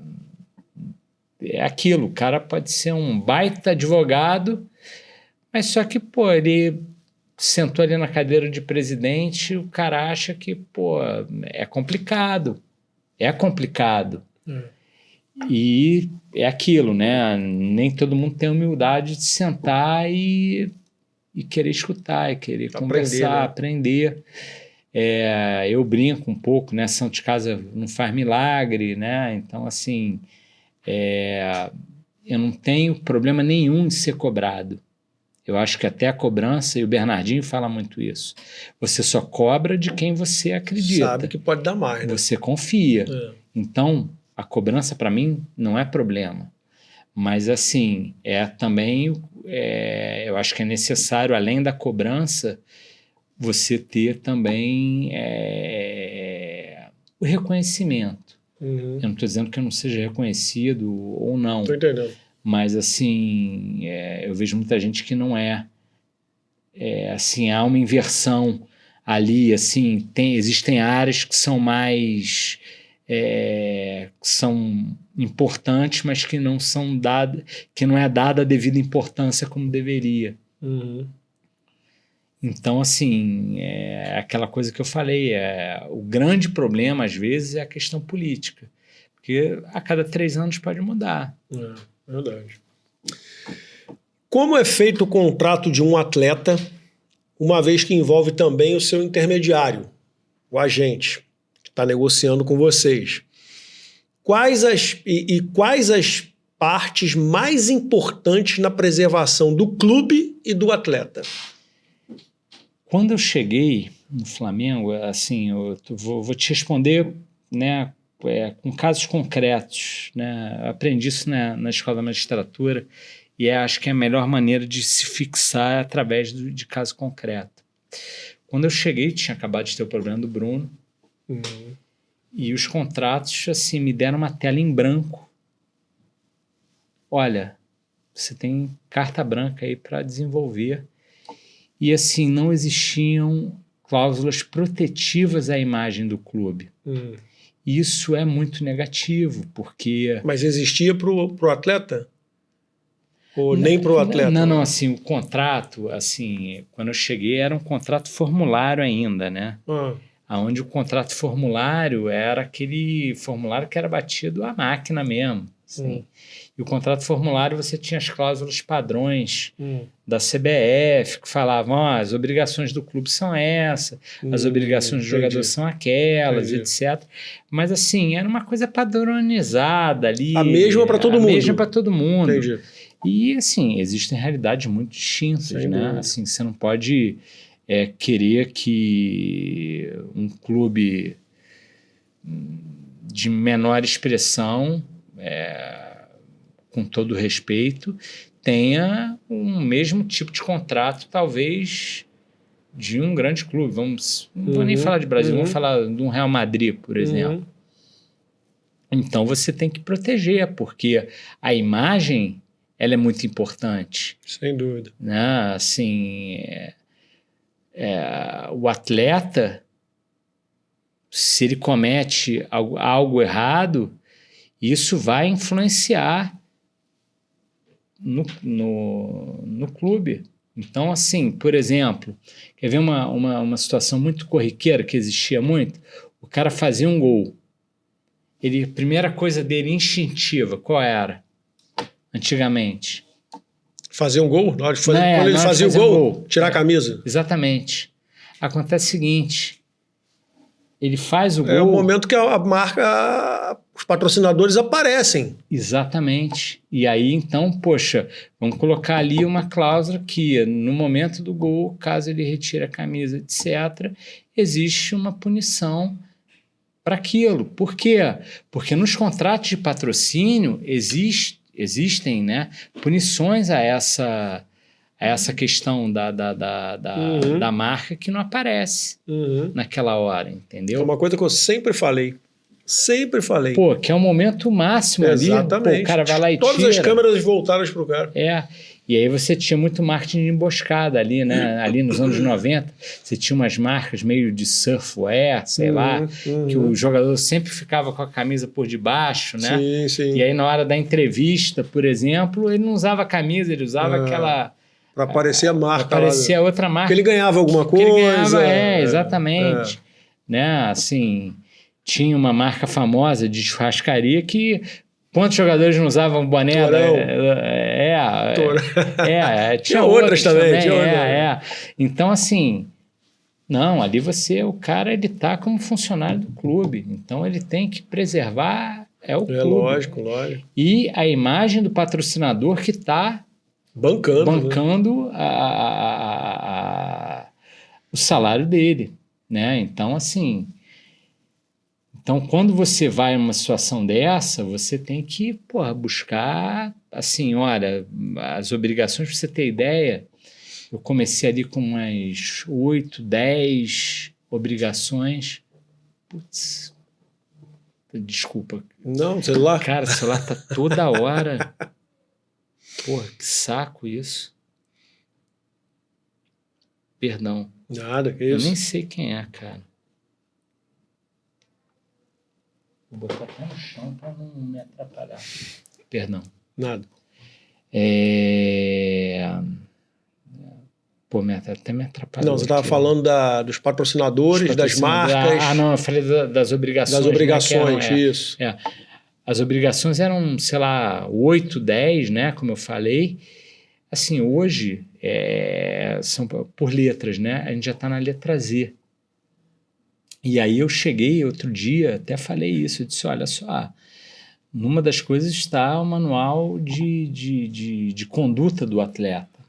aquilo. O cara pode ser um baita advogado, mas só que, ele sentou ali na cadeira de presidente, o cara acha que, é complicado. É complicado. E é aquilo, né? Nem todo mundo tem humildade de sentar e querer escutar, e querer conversar, aprender. Eu brinco um pouco, né? Santo de casa não faz milagre, né? Então, assim, eu não tenho problema nenhum em ser cobrado. Eu acho que até a cobrança, e o Bernardinho fala muito isso, você só cobra de quem você acredita. Sabe que pode dar mais, né? Você confia. Então, a cobrança, para mim, não é problema. Mas, assim, também... eu acho que é necessário, além da cobrança, você ter também o reconhecimento. Eu não estou dizendo que eu não seja reconhecido ou não. Estou entendendo. Mas, assim, eu vejo muita gente que não é. Assim, há uma inversão ali, assim, existem áreas que são mais são importantes, mas que não são dadas, que não é dada a devida importância como deveria. Uhum. Então, assim, é aquela coisa que eu falei, o grande problema, às vezes, é a questão política, porque a cada 3 anos pode mudar. Verdade. Como é feito o contrato de um atleta, uma vez que envolve também o seu intermediário, o agente, que está negociando com vocês? Quais as partes mais importantes na preservação do clube e do atleta? Quando eu cheguei no Flamengo, assim, eu vou te responder, né, com casos concretos, né? Eu aprendi isso na escola da magistratura e acho que é a melhor maneira de se fixar através de caso concreto. Quando eu cheguei, tinha acabado de ter o problema do Bruno, e os contratos, assim, me deram uma tela em branco. Olha, você tem carta branca aí para desenvolver. E, assim, não existiam cláusulas protetivas à imagem do clube. Isso é muito negativo, porque... Mas existia para o atleta? Ou nem para o atleta? Não, assim, o contrato, assim, quando eu cheguei, era um contrato formulário ainda, né? Onde o contrato formulário era aquele formulário que era batido à máquina mesmo. Assim. E o contrato formulário você tinha as cláusulas padrões da CBF, que falavam, as obrigações do clube são essas, as obrigações do jogador são aquelas, etc. Mas assim, era uma coisa padronizada ali. A mesma para todo mundo. A mesma para todo mundo. Entendi. E assim, existem realidades muito distintas, né? Assim, você não pode querer que um clube de menor expressão, com todo respeito, tenha um mesmo tipo de contrato, talvez, de um grande clube. Não vou nem falar de Brasil, vamos falar de um Real Madrid, por exemplo. Então você tem que proteger, porque a imagem ela é muito importante. Sem dúvida. Né? Assim, o atleta, se ele comete algo errado, isso vai influenciar no clube. Então, assim, por exemplo, quer ver uma situação muito corriqueira que existia muito? O cara fazia um gol. A primeira coisa dele, instintiva, qual era? Antigamente. Fazer um gol? Quando ele fazia o gol, tirar a camisa. Exatamente. Acontece o seguinte, ele faz o gol... É o momento que a marca, os patrocinadores aparecem. Exatamente. E aí, então, poxa, vamos colocar ali uma cláusula que no momento do gol, caso ele retire a camisa, etc., existe uma punição para aquilo. Por quê? Porque nos contratos de patrocínio existem, né, punições a essa questão da marca que não aparece naquela hora, entendeu? É uma coisa que eu sempre falei. Sempre falei. Pô, que é o momento máximo ali. Exatamente. Pô, o cara vai lá e todas tira. As câmeras voltaram pro cara. E aí você tinha muito marketing de emboscada ali, né? Ali nos anos 90, você tinha umas marcas meio de surfwear, sei lá, que o jogador sempre ficava com a camisa por debaixo, né? Sim, sim. E aí na hora da entrevista, por exemplo, ele não usava a camisa, ele usava aquela... Para aparecer a marca. Para aparecer a outra marca. Porque ele ganhava alguma coisa. Ele ganhava, exatamente. Né? Assim, tinha uma marca famosa de churrascaria que... Quantos jogadores não usavam boné? Tinha outras também. Então, assim, não, ali o cara, ele tá como funcionário do clube. Então, ele tem que preservar o clube. Lógico. E a imagem do patrocinador que está bancando o salário dele, né? Então, assim... Então, quando você vai numa situação dessa, você tem que buscar, assim, olha, as obrigações, para você ter ideia, eu comecei ali com umas 8, 10 obrigações. Putz, desculpa. Não, celular? Cara, o celular tá toda hora. Porra, que saco isso. Perdão. Nada, que isso. Eu nem sei quem é, cara. Vou botar até no chão para não me atrapalhar. Perdão. Nada. Pô, até me atrapalhou. Não, você estava falando dos patrocinadores, das marcas. Não, eu falei das obrigações. Das obrigações, né, isso. As obrigações eram, sei lá, 8, 10, né? Como eu falei. Assim, hoje são por letras, né? A gente já está na letra Z. E aí eu cheguei outro dia, até falei isso, eu disse, olha só, numa das coisas está o manual de conduta do atleta.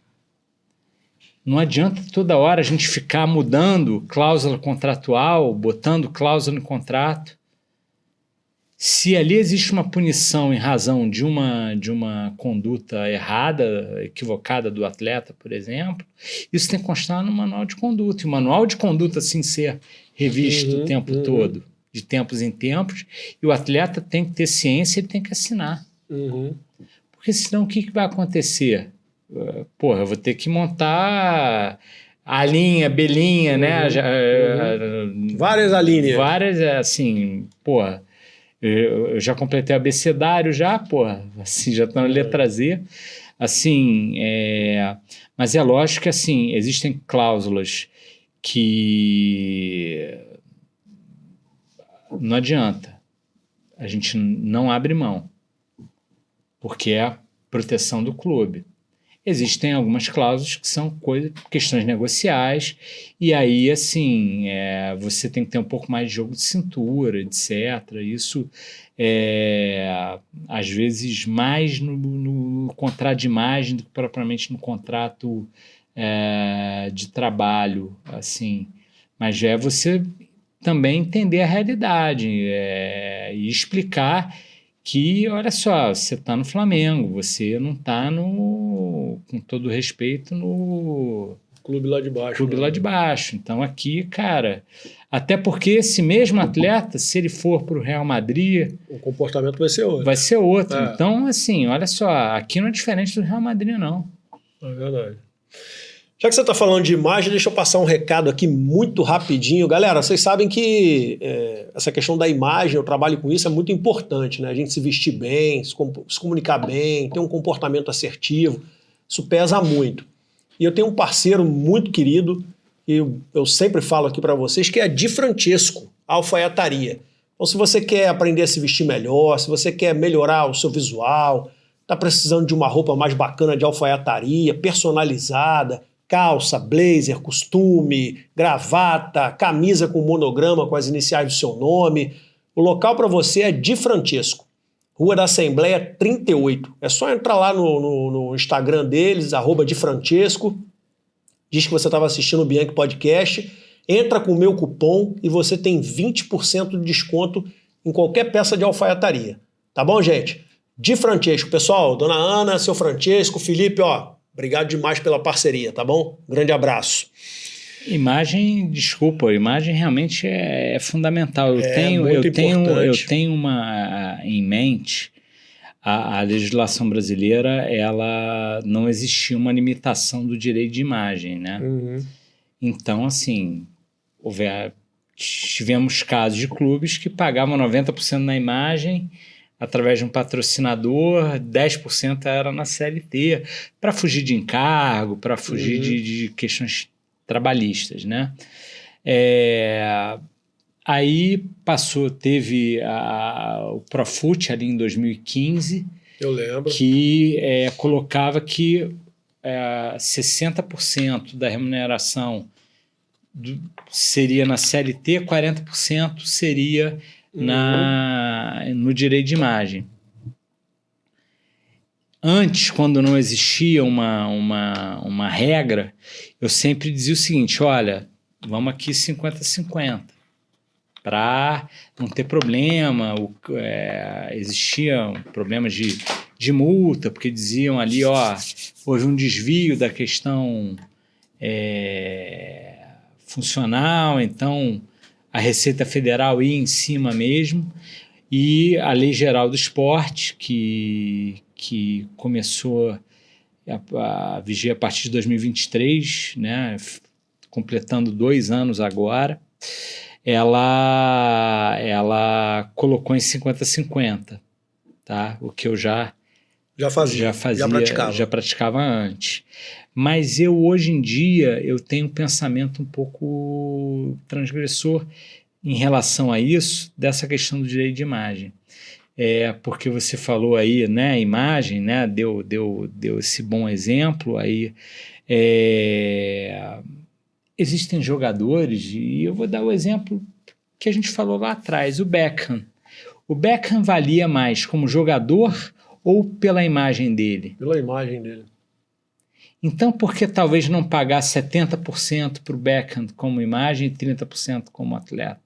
Não adianta toda hora a gente ficar mudando cláusula contratual, botando cláusula no contrato. Se ali existe uma punição em razão de uma conduta errada, equivocada do atleta, por exemplo, isso tem que constar no manual de conduta. E o manual de conduta, assim, ser revisto o tempo todo, de tempos em tempos, e o atleta tem que ter ciência, ele tem que assinar. Porque senão o que vai acontecer? Eu vou ter que montar a linha, belinha, né? Várias alíneas. Várias, assim, eu já completei o abecedário já, assim, já estou na letra Z. Assim, mas é lógico que, assim, existem cláusulas que não adianta. A gente não abre mão, porque é a proteção do clube. Existem algumas cláusulas que são questões negociais, e aí, assim, você tem que ter um pouco mais de jogo de cintura, etc. Isso, às vezes, mais no contrato de imagem do que propriamente no contrato de trabalho, assim. Mas você também entender a realidade e explicar que, olha só, você está no Flamengo, você não está com todo respeito, no clube lá de baixo. Clube lá de baixo. Então aqui, cara, até porque esse mesmo atleta, se ele for para o Real Madrid, o comportamento vai ser outro. Vai ser outro. Então, assim, olha só, aqui não é diferente do Real Madrid, não. É verdade. Já que você está falando de imagem, deixa eu passar um recado aqui muito rapidinho. Galera, vocês sabem que essa questão da imagem, eu trabalho com isso, é muito importante, né? A gente se vestir bem, se comunicar bem, ter um comportamento assertivo, isso pesa muito. E eu tenho um parceiro muito querido, que eu sempre falo aqui para vocês, que é a Di Francesco, Alfaiataria. Então, se você quer aprender a se vestir melhor, se você quer melhorar o seu visual, está precisando de uma roupa mais bacana de alfaiataria, personalizada, calça, blazer, costume, gravata, camisa com monograma com as iniciais do seu nome. O local para você é Di Francesco, Rua da Assembleia 38. É só entrar lá no Instagram deles, @DiFrancesco, diz que você estava assistindo o Bianchi Podcast, entra com o meu cupom e você tem 20% de desconto em qualquer peça de alfaiataria. Tá bom, gente? Di Francesco. Pessoal, dona Ana, seu Francesco, Felipe, obrigado demais pela parceria, tá bom? Grande abraço. Imagem realmente é fundamental. Eu tenho uma em mente, a legislação brasileira, ela não existia uma limitação do direito de imagem, né? Então, assim, tivemos casos de clubes que pagavam 90% na imagem através de um patrocinador, 10% era na CLT, para fugir de encargo, para fugir de questões trabalhistas, né? Aí teve o Profut ali em 2015, eu lembro, que colocava que 60% da remuneração seria na CLT, 40% seria no direito de imagem. Antes, quando não existia uma regra, eu sempre dizia o seguinte, olha, vamos aqui 50-50, para não ter problema. Existiam problemas de multa, porque diziam ali, houve um desvio da questão funcional, então a Receita Federal ia em cima mesmo, e a Lei Geral do Esporte, que começou a viger a partir de 2023, né, completando 2 anos agora, ela ela colocou em 50-50, tá? O que eu já praticava antes. Mas eu, hoje em dia, eu tenho um pensamento um pouco transgressor em relação a isso, dessa questão do direito de imagem. Porque você falou aí, né, a imagem, né, deu esse bom exemplo aí. Existem jogadores, e eu vou dar o exemplo que a gente falou lá atrás, o Beckham. O Beckham valia mais como jogador ou pela imagem dele? Pela imagem dele. Então, por que talvez não pagar 70% para o Beckham como imagem e 30% como atleta?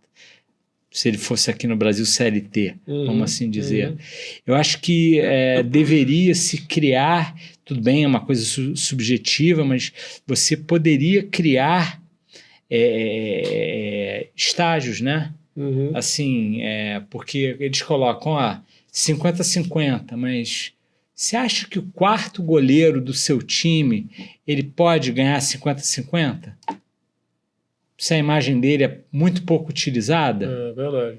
Se ele fosse aqui no Brasil CLT, vamos assim dizer. Eu acho que deveria se criar, tudo bem, é uma coisa subjetiva, mas você poderia criar estágios, né? Assim, porque eles colocam 50-50, mas você acha que o quarto goleiro do seu time ele pode ganhar 50-50? Se a imagem dele é muito pouco utilizada? É verdade.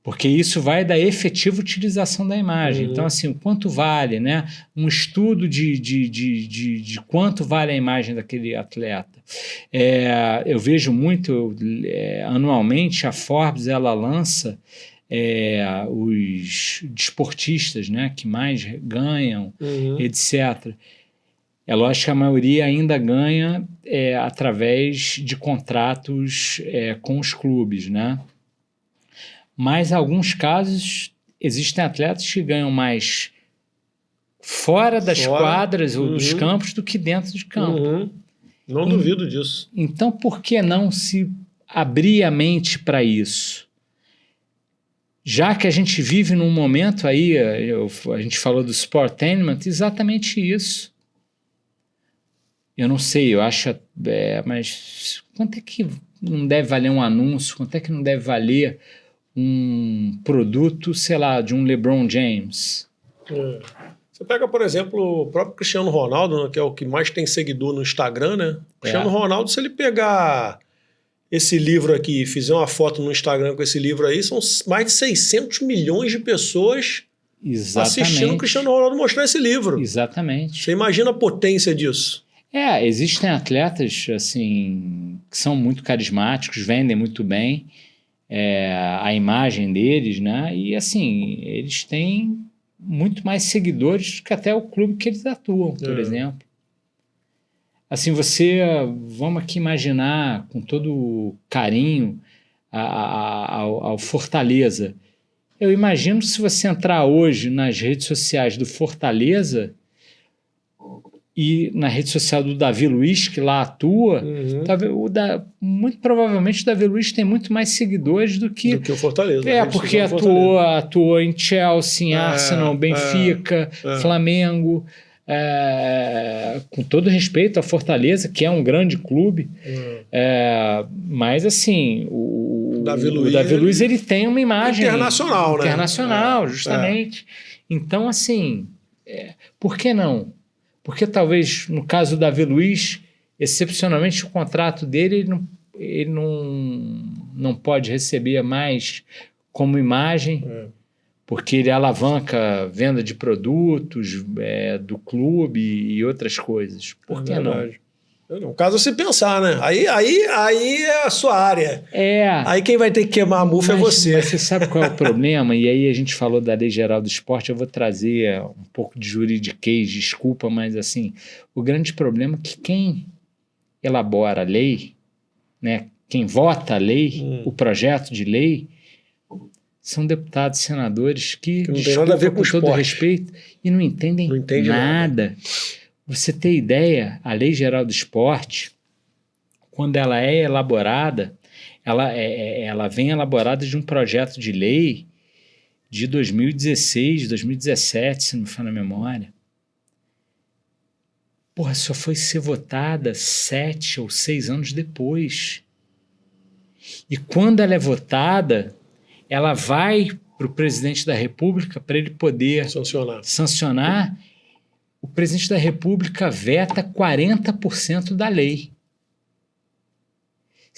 Porque isso vai da efetiva utilização da imagem. Então, assim, o quanto vale, né? Um estudo de quanto vale a imagem daquele atleta. Eu vejo muito, anualmente, a Forbes, ela lança os desportistas, né, que mais ganham, etc. É lógico que a maioria ainda ganha através de contratos com os clubes, né? Mas, em alguns casos, existem atletas que ganham mais fora das quadras ou dos campos do que dentro de campo. Não duvido disso. Então, por que não se abrir a mente para isso? Já que a gente vive num momento aí, a gente falou do Sportainment, exatamente isso. Eu não sei, eu acho, mas quanto é que não deve valer um anúncio? Quanto é que não deve valer um produto, sei lá, de um LeBron James? Você pega, por exemplo, o próprio Cristiano Ronaldo, né, que é o que mais tem seguidor no Instagram, né? O Cristiano Ronaldo, se ele pegar esse livro aqui e fizer uma foto no Instagram com esse livro aí, são mais de 600 milhões de pessoas assistindo o Cristiano Ronaldo mostrar esse livro. Exatamente. Você imagina a potência disso? Existem atletas assim, que são muito carismáticos, vendem muito bem a imagem deles, né? E assim, eles têm muito mais seguidores que até o clube que eles atuam, por exemplo. Assim, vamos aqui imaginar com todo carinho ao Fortaleza. Eu imagino se você entrar hoje nas redes sociais do Fortaleza e na rede social do Davi Luiz, que lá atua, muito provavelmente o Davi Luiz tem muito mais seguidores do que o Fortaleza. Porque atuou em Chelsea, em Arsenal, Benfica, Flamengo. Com todo respeito à Fortaleza, que é um grande clube, mas assim, o Davi Luiz ele tem uma imagem internacional, né? Justamente. Então, assim, por que não? Porque talvez, no caso do Davi Luiz, excepcionalmente o contrato dele, ele não pode receber mais como imagem, porque ele alavanca venda de produtos do clube e outras coisas. Por que não? No caso, a se pensar, né? Aí é a sua área. Aí quem vai ter que queimar a mufa é você. Mas você sabe qual é o problema? E aí a gente falou da Lei Geral do Esporte, eu vou trazer um pouco de juridiquês, desculpa, mas assim, o grande problema é que quem elabora a lei, né, quem vota a lei, o projeto de lei, são deputados e senadores que não tem nada a ver com todo respeito, e não entendem nada. Você ter ideia, a Lei Geral do Esporte, quando ela é elaborada, ela vem elaborada de um projeto de lei de 2016, 2017, se não me falha a memória. Porra, só foi ser votada 7 ou 6 anos depois. E quando ela é votada, ela vai para o presidente da República para ele poder sancionar. O presidente da República veta 40% da lei.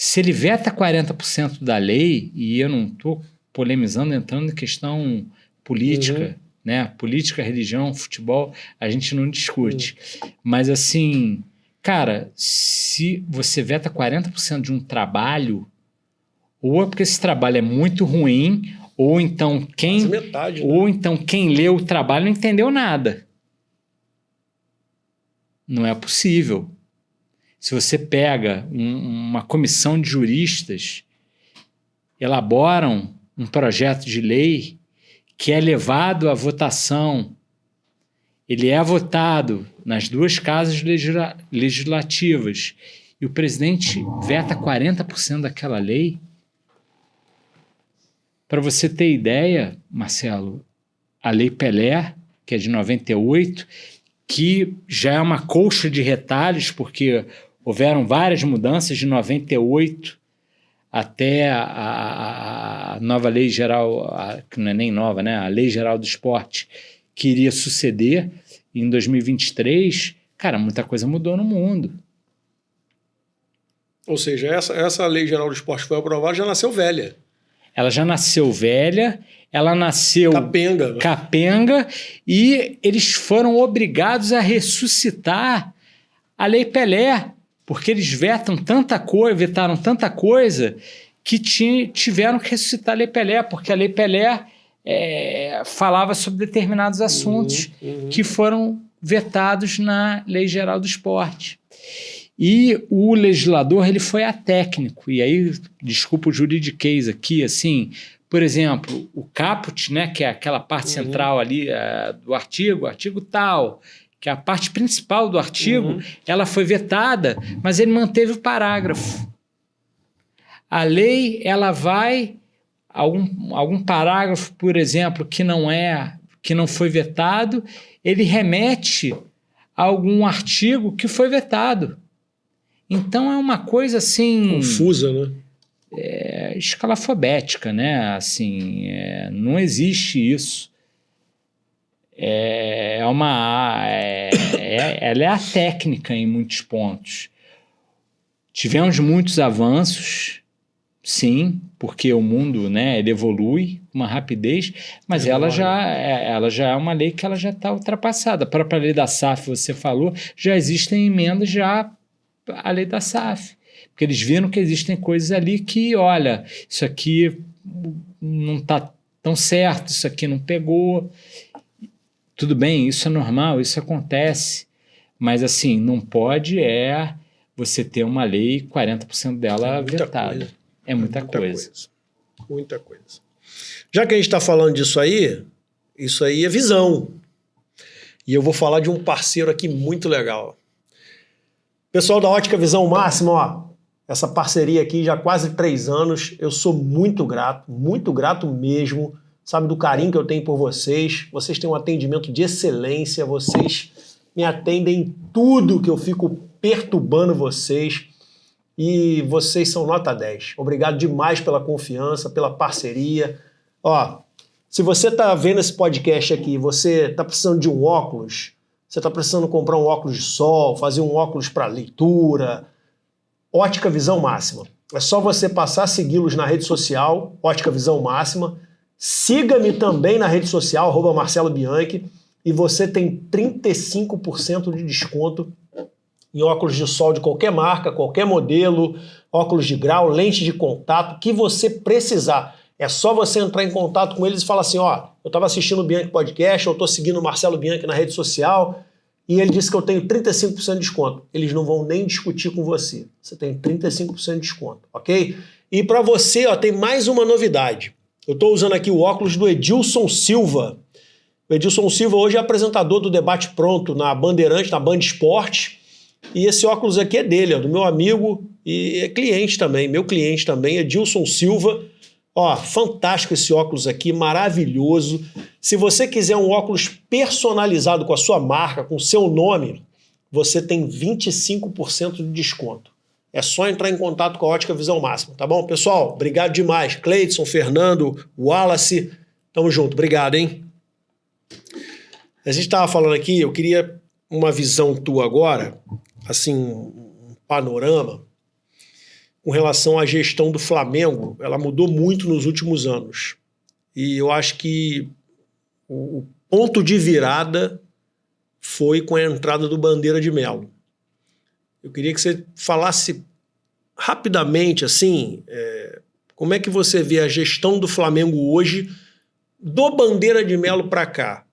Se ele veta 40% da lei, e eu não estou polemizando, entrando em questão política, né? Política, religião, futebol, a gente não discute. Mas assim, cara, se você veta 40% de um trabalho, ou é porque esse trabalho é muito ruim, ou então quem lê o trabalho não entendeu nada. Não é possível. Se você pega uma comissão de juristas, elaboram um projeto de lei que é levado à votação, ele é votado nas duas casas legislativas e o presidente veta 40% daquela lei. Para você ter ideia, Marcelo, a Lei Pelé, que é de 98, que já é uma colcha de retalhos, porque houveram várias mudanças de 98 até a nova lei geral, que não é nem nova, né? A Lei Geral do Esporte, que iria suceder em 2023. Cara, muita coisa mudou no mundo. Ou seja, essa Lei Geral do Esporte foi aprovada, já nasceu velha. Ela já nasceu velha, ela nasceu capenga, e eles foram obrigados a ressuscitar a Lei Pelé, porque eles vetaram tanta coisa que tiveram que ressuscitar a Lei Pelé, porque a Lei Pelé falava sobre determinados assuntos que foram vetados na Lei Geral do Esporte. E o legislador, ele foi atécnico, e aí, desculpa o juridiquês aqui, assim, por exemplo, o caput, né, que é aquela parte central ali do artigo tal, que é a parte principal do artigo, ela foi vetada, mas ele manteve o parágrafo. A lei, ela vai, algum parágrafo, por exemplo, que não foi vetado, ele remete a algum artigo que foi vetado. Então é uma coisa assim... confusa, né? Escalafobética, né? Assim, não existe isso. Ela é a técnica em muitos pontos. Tivemos muitos avanços, sim, porque o mundo, né, ele evolui com uma rapidez, mas ela já é uma lei que ela já está ultrapassada. A própria lei da SAF, você falou, já existem emendas já à lei da SAF, porque eles viram que existem coisas ali que, olha, isso aqui não está tão certo, isso aqui não pegou. Tudo bem, isso é normal, isso acontece, mas assim, não pode você ter uma lei 40% dela vetada. É muita coisa. Muita coisa. Já que a gente está falando disso aí, isso aí é visão. E eu vou falar de um parceiro aqui muito legal. Pessoal da Ótica Visão Máxima, ó, essa parceria aqui já há quase 3 anos, eu sou muito grato mesmo, sabe, do carinho que eu tenho por vocês. Vocês têm um atendimento de excelência, vocês me atendem em tudo que eu fico perturbando vocês e vocês são nota 10. Obrigado demais pela confiança, pela parceria. Ó, se você tá vendo esse podcast aqui, você tá precisando de um óculos, você tá precisando comprar um óculos de sol, fazer um óculos para leitura, Ótica Visão Máxima. É só você passar a segui-los na rede social, Ótica Visão Máxima. Siga-me também na rede social, @Marcelo Bianchi, e você tem 35% de desconto em óculos de sol de qualquer marca, qualquer modelo, óculos de grau, lente de contato, que você precisar. É só você entrar em contato com eles e falar assim, ó, eu estava assistindo o Bianchi Podcast, eu estou seguindo o Marcelo Bianchi na rede social, e ele disse que eu tenho 35% de desconto. Eles não vão nem discutir com você. Você tem 35% de desconto, ok? E para você, ó, tem mais uma novidade. Eu estou usando aqui o óculos do Edilson Silva. O Edilson Silva hoje é apresentador do Debate Pronto na Bandeirante, na Band Esporte. E esse óculos aqui é dele, ó, do meu amigo e é cliente também, meu cliente também, Edilson Silva. Ó, fantástico esse óculos aqui, maravilhoso. Se você quiser um óculos personalizado com a sua marca, com o seu nome, você tem 25% de desconto. É só entrar em contato com a Ótica Visão Máxima, tá bom? Pessoal, obrigado demais. Cleidson, Fernando, Wallace, tamo junto. Obrigado, hein? A gente estava falando aqui, eu queria uma visão tua agora, assim, um panorama. com relação à gestão do Flamengo, ela mudou muito nos últimos anos. E eu acho que o ponto de virada foi com a entrada do Bandeira de Melo. Eu queria que você falasse rapidamente, assim, como é que você vê a gestão do Flamengo hoje, do Bandeira de Melo para cá?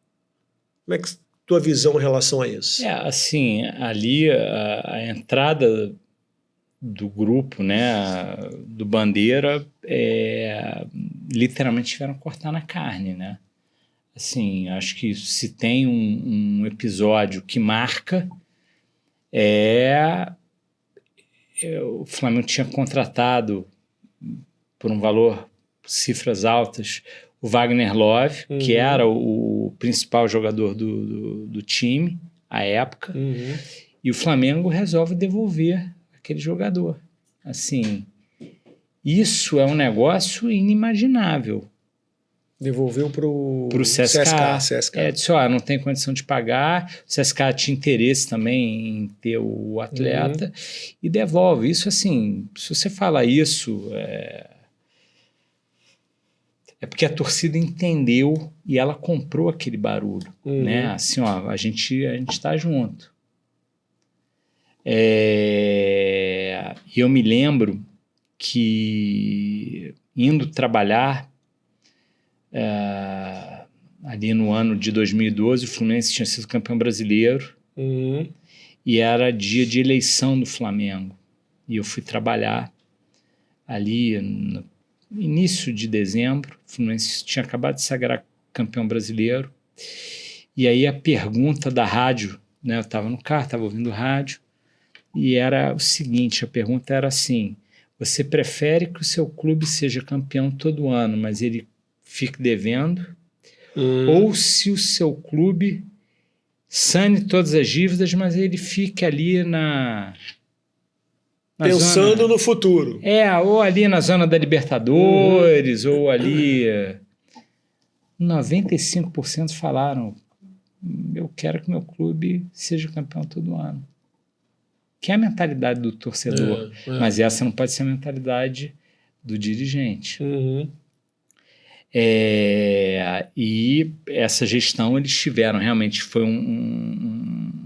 Como é que a tua visão em relação a isso? Assim, ali a entrada do grupo, né, do Bandeira, literalmente tiveram que cortar na carne, né? Assim, acho que se tem um episódio que marca, o Flamengo tinha contratado por um valor, cifras altas, o Wagner Love, que era o principal jogador do time à época, e o Flamengo resolve devolver aquele jogador. Assim, isso é um negócio inimaginável. Devolveu para o CSKA. Disse, não tem condição de pagar. O CSKA tinha interesse também em ter o atleta e devolve. Isso, assim, se você fala isso, é porque a torcida entendeu e ela comprou aquele barulho, né? Assim, a gente está junto. E eu me lembro que indo trabalhar ali no ano de 2012, o Fluminense tinha sido campeão brasileiro e era dia de eleição do Flamengo. E eu fui trabalhar ali no início de dezembro. O Fluminense tinha acabado de sagrar campeão brasileiro. E aí a pergunta da rádio, né, eu estava no carro, estava ouvindo rádio, e era o seguinte, a pergunta era assim: você prefere que o seu clube seja campeão todo ano, mas ele fique devendo, ou se o seu clube sane todas as dívidas, mas ele fique ali pensando zona, no futuro. Ou ali na zona da Libertadores, ou ali... 95% falaram, eu quero que meu clube seja campeão todo ano. Que é a mentalidade do torcedor, mas essa não pode ser a mentalidade do dirigente. E essa gestão eles tiveram, realmente foi um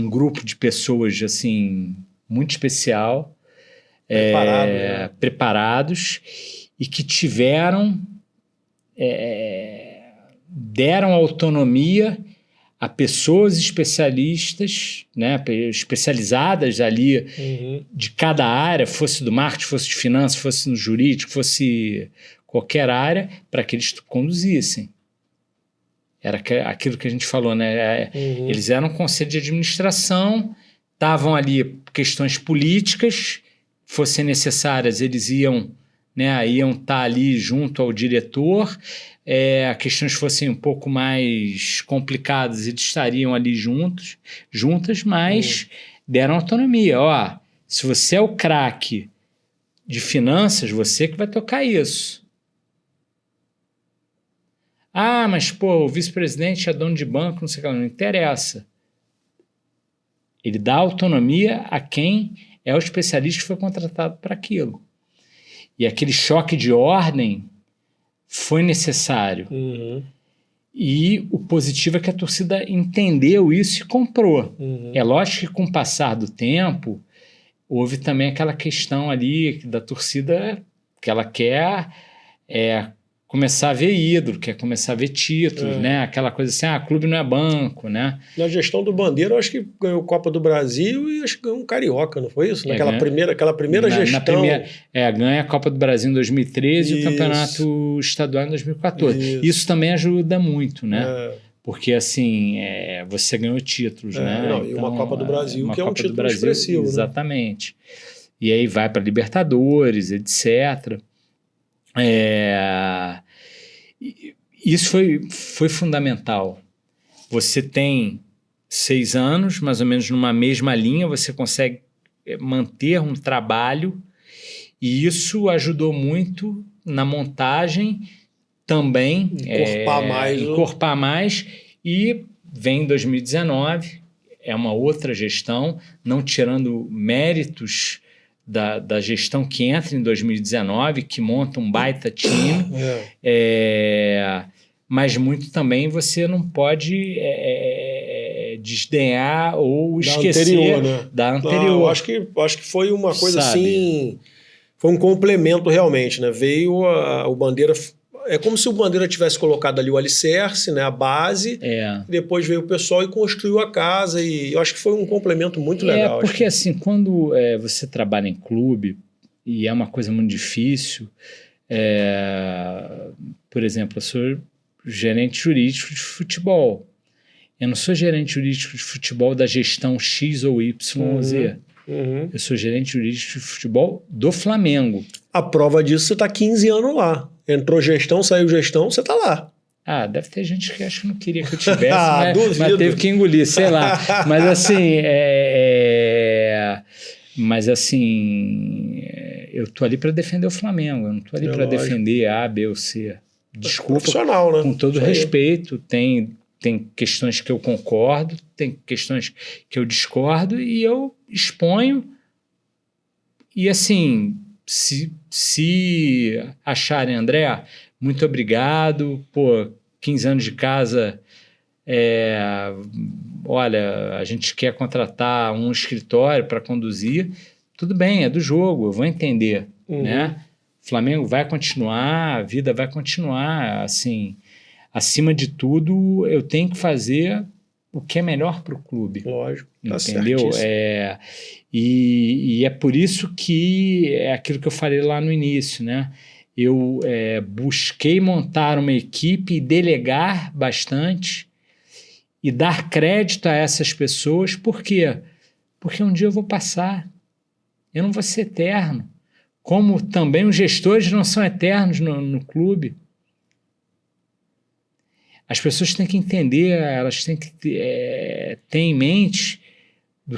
grupo de pessoas assim, muito especial, preparados, e que deram autonomia a pessoas especialistas, né, especializadas ali de cada área, fosse do marketing, fosse de finanças, fosse no jurídico, fosse qualquer área, para que eles conduzissem. Era aquilo que a gente falou, né? Eles eram um conselho de administração, estavam ali questões políticas, fossem necessárias, eles iam estar ali junto ao diretor, questões fossem um pouco mais complicadas, eles estariam ali juntas, mas deram autonomia. Se você é o craque de finanças, você que vai tocar isso. Mas o vice-presidente é dono de banco, não sei o que, não interessa. Ele dá autonomia a quem é o especialista que foi contratado para aquilo. E aquele choque de ordem foi necessário. E o positivo é que a torcida entendeu isso e comprou. É lógico que com o passar do tempo, houve também aquela questão ali da torcida que ela quer começar a ver ídolo, quer começar a ver títulos, né? Aquela coisa assim, clube não é banco, né? Na gestão do Bandeira, eu acho que ganhou Copa do Brasil e acho que ganhou um Carioca, não foi isso? Aquela primeira gestão. Ganha a Copa do Brasil em 2013 e o Campeonato Estadual em 2014. Isso também ajuda muito, né? Porque, assim, você ganhou títulos, né? E uma Copa do Brasil, que é um título expressivo. Exatamente. Né? E aí vai para Libertadores, etc., isso foi fundamental. Você tem 6 anos, mais ou menos numa mesma linha, você consegue manter um trabalho, e isso ajudou muito na montagem também. Encorpar mais. E vem 2019, é uma outra gestão, não tirando méritos da gestão que entra em 2019, que monta um baita time, mas muito também você não pode desdenhar ou esquecer da anterior. Não, acho que foi uma coisa assim, foi um complemento realmente, né? Veio o Bandeira, é como se o Bandeira tivesse colocado ali o alicerce, né? A base, depois veio o pessoal e construiu a casa, e eu acho que foi um complemento muito legal. Porque assim, quando você trabalha em clube, e é uma coisa muito difícil, por exemplo, eu sou gerente jurídico de futebol. Eu não sou gerente jurídico de futebol da gestão X ou Y ou Z. Eu sou gerente jurídico de futebol do Flamengo. A prova disso, você está 15 anos lá. Entrou gestão, saiu gestão, você está lá. Deve ter gente que acho que não queria que eu tivesse, mas teve que engolir, sei lá. Mas assim, eu tô ali para defender o Flamengo. Eu não tô ali para defender A, B ou C. Desculpa, profissional, né? Com todo respeito, tem questões que eu concordo, tem questões que eu discordo e eu exponho. E assim, se acharem, André, muito obrigado, 15 anos de casa, olha, a gente quer contratar um escritório para conduzir, tudo bem, é do jogo, eu vou entender, né? O Flamengo vai continuar, a vida vai continuar, assim... Acima de tudo, eu tenho que fazer o que é melhor para o clube. Lógico. Entendeu? E é por isso que é aquilo que eu falei lá no início, né? Eu busquei montar uma equipe e delegar bastante e dar crédito a essas pessoas. Por quê? Porque um dia eu vou passar. Eu não vou ser eterno. Como também os gestores não são eternos no clube. As pessoas têm que entender, elas têm que ter em mente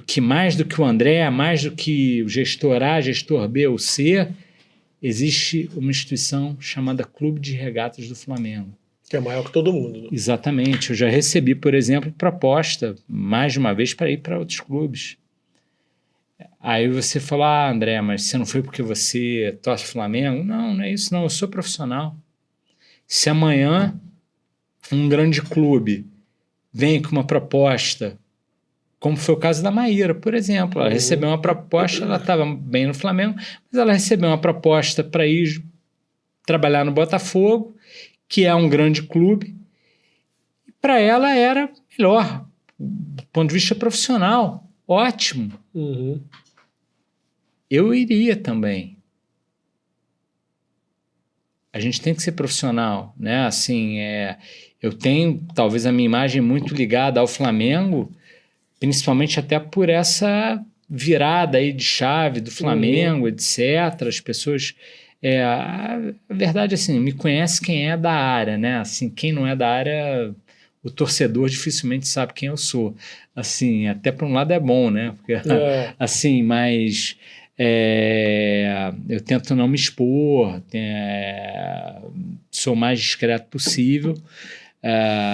que mais do que o André, mais do que o gestor A, gestor B ou C, existe uma instituição chamada Clube de Regatas do Flamengo. Que é maior que todo mundo. Né? Exatamente. Eu já recebi, por exemplo, proposta, mais de uma vez, para ir para outros clubes. Aí você fala, André, mas você não foi porque você torce Flamengo? Não é isso, não. Eu sou profissional. Se amanhã um grande clube vem com uma proposta, como foi o caso da Maíra, por exemplo. Ela recebeu uma proposta, ela estava bem no Flamengo, mas ela recebeu uma proposta para ir trabalhar no Botafogo, que é um grande clube, e para ela era melhor, do ponto de vista profissional, ótimo. Eu iria também. A gente tem que ser profissional, né? Assim, eu tenho talvez a minha imagem muito ligada ao Flamengo, principalmente até por essa virada aí de chave do Flamengo, etc. As pessoas... a verdade, assim, me conhece quem é da área, né? Assim, quem não é da área, o torcedor dificilmente sabe quem eu sou. Assim, até por um lado é bom, né? Porque, assim, mas... eu tento não me expor, sou o mais discreto possível,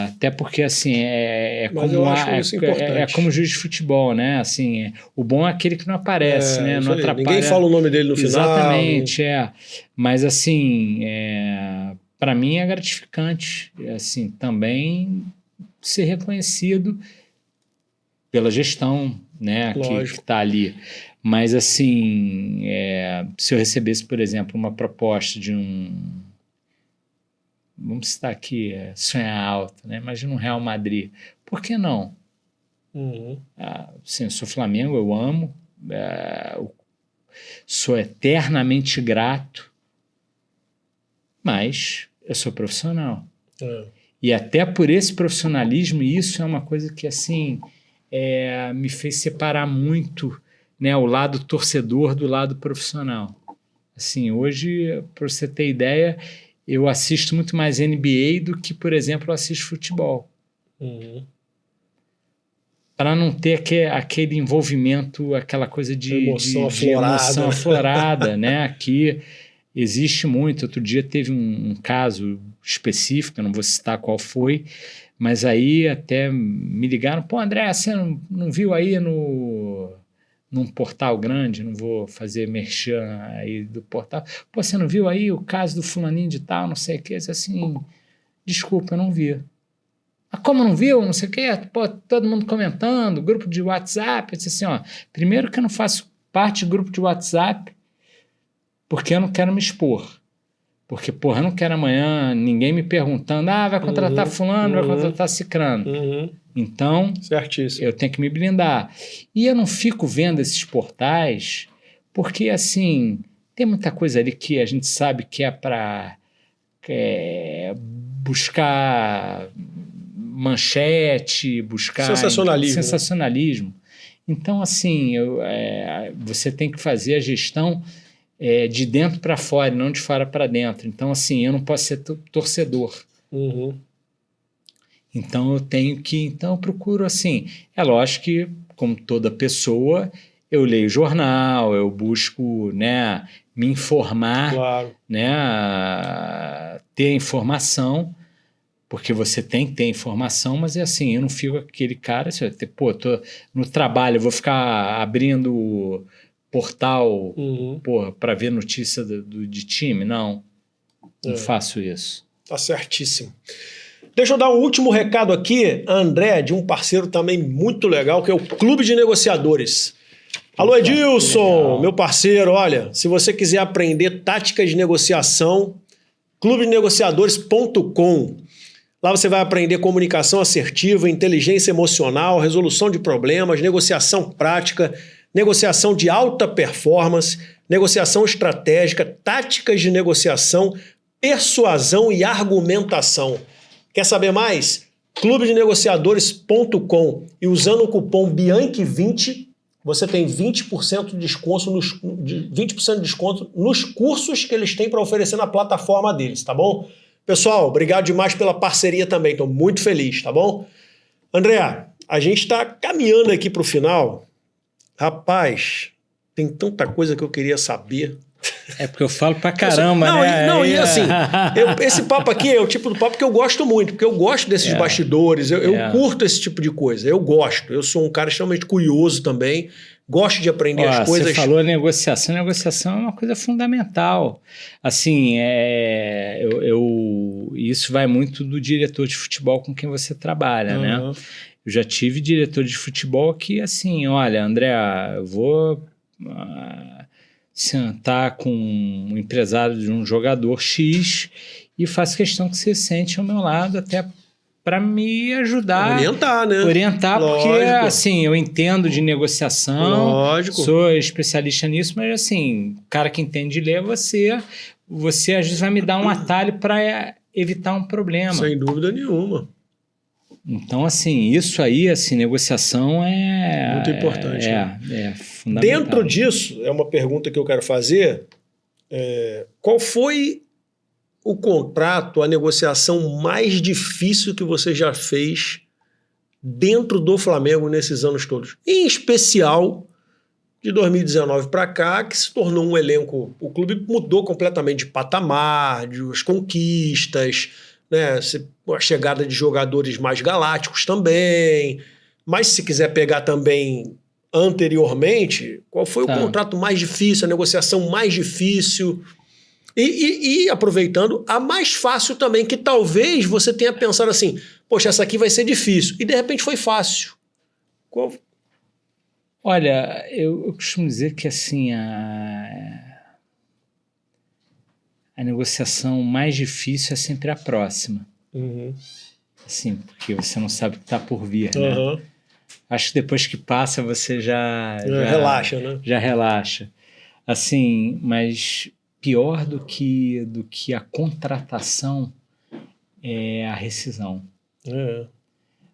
até porque assim como juiz de futebol, né? Assim, o bom é aquele que não aparece, né? Não atrapalha. Ninguém fala o nome dele no final. Exatamente, mas assim, para mim é gratificante, assim, também ser reconhecido pela gestão, né? Que está ali. Mas, assim, se eu recebesse, por exemplo, uma proposta de vamos citar aqui, sonhar alto, né? Imagina um Real Madrid. Por que não? Sim, eu sou Flamengo, eu amo, sou eternamente grato, mas eu sou profissional. E até por esse profissionalismo, isso é uma coisa que, assim, me fez separar muito, né, o lado torcedor do lado profissional. Assim, hoje, para você ter ideia, eu assisto muito mais NBA do que, por exemplo, eu assisto futebol. Para não ter aquele envolvimento, aquela coisa de emoção aflorada, né? Aqui existe muito. Outro dia teve um caso específico, eu não vou citar qual foi, mas aí até me ligaram, André, você não viu aí num portal grande, não vou fazer merchan aí do portal. Pô, você não viu aí o caso do fulaninho de tal, não sei o que, assim, desculpa, eu não vi. Como não viu, não sei o que, pô, todo mundo comentando, grupo de WhatsApp, eu disse assim, ó, primeiro que eu não faço parte de grupo de WhatsApp porque eu não quero me expor. Porque, porra, eu não quero amanhã ninguém me perguntando, vai contratar fulano, vai contratar cicrano. Então, certíssimo, eu tenho que me blindar. E eu não fico vendo esses portais, porque, assim, tem muita coisa ali que a gente sabe que é para buscar manchete, buscar sensacionalismo. Então, assim, você tem que fazer a gestão de dentro para fora, não de fora para dentro. Então, assim, eu não posso ser torcedor. Então, eu procuro, assim, é lógico que, como toda pessoa, eu leio jornal, eu busco, né, me informar, claro, né, ter informação, porque você tem que ter informação, mas é assim, eu não fico aquele cara, assim, pô, tô no trabalho, eu vou ficar abrindo portal para ver notícia de time, não faço isso. Tá certíssimo. Deixa eu dar um último recado aqui, André, de um parceiro também muito legal, que é o Clube de Negociadores. Alô, Edilson, meu parceiro, olha, se você quiser aprender táticas de negociação, clubedenegociadores.com. Lá você vai aprender comunicação assertiva, inteligência emocional, resolução de problemas, negociação prática, negociação de alta performance, negociação estratégica, táticas de negociação, persuasão e argumentação. Quer saber mais? clubedenegociadores.com e usando o cupom Bianchi20, você tem 20% de desconto nos cursos que eles têm para oferecer na plataforma deles, tá bom? Pessoal, obrigado demais pela parceria também, estou muito feliz, tá bom? André, a gente está caminhando aqui para o final. Rapaz, tem tanta coisa que eu queria saber. É porque eu falo pra caramba, né? E assim, esse papo aqui é o tipo do papo que eu gosto muito, porque eu gosto desses bastidores, eu curto esse tipo de coisa, eu gosto. Eu sou um cara extremamente curioso também, gosto de aprender as coisas. Você falou negociação é uma coisa fundamental. Assim, isso vai muito do diretor de futebol com quem você trabalha, né? Eu já tive diretor de futebol que, assim, olha, André, eu vou sentar com um empresário de um jogador X e faço questão que você sente ao meu lado até para me ajudar. Orientar, né? Orientar, porque, assim, eu entendo de negociação, sou especialista nisso, mas, assim, o cara que entende de ler é você às vezes vai me dar um atalho para evitar um problema. Sem dúvida nenhuma. Então, assim, isso aí, assim, negociação é... muito importante. É fundamental. Dentro disso, é uma pergunta que eu quero fazer, qual foi o contrato, a negociação mais difícil que você já fez dentro do Flamengo nesses anos todos? Em especial, de 2019 para cá, que se tornou um elenco... O clube mudou completamente de patamar, de as conquistas... né, a chegada de jogadores mais galácticos também, mas se quiser pegar também anteriormente, qual foi o contrato mais difícil, a negociação mais difícil e aproveitando a mais fácil também, que talvez você tenha pensado assim, poxa, essa aqui vai ser difícil, e de repente foi fácil. Qual? Olha, eu costumo dizer que assim, a negociação mais difícil é sempre a próxima. Assim, porque você não sabe o que está por vir, né? Acho que depois que passa você já relaxa, né? Já relaxa. Assim, mas pior do que a contratação é a rescisão.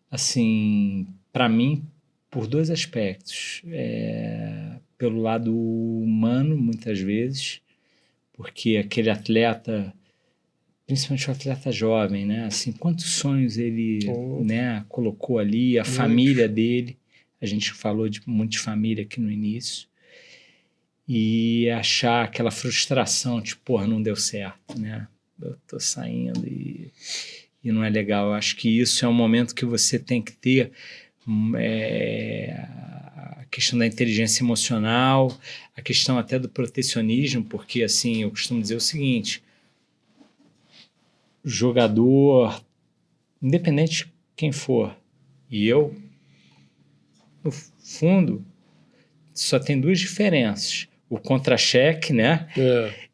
Assim, para mim, por dois aspectos. Pelo lado humano, muitas vezes, porque aquele atleta, principalmente o atleta jovem, né? Assim, quantos sonhos ele né, colocou ali, a família dele, a gente falou muito de família aqui no início, e achar aquela frustração, tipo, porra, não deu certo, né? Eu tô saindo e não é legal. Eu acho que isso é um momento que você tem que ter questão da inteligência emocional, a questão até do protecionismo, porque assim, eu costumo dizer o seguinte, jogador, independente de quem for, e eu, no fundo, só tem duas diferenças, o contra-cheque, né?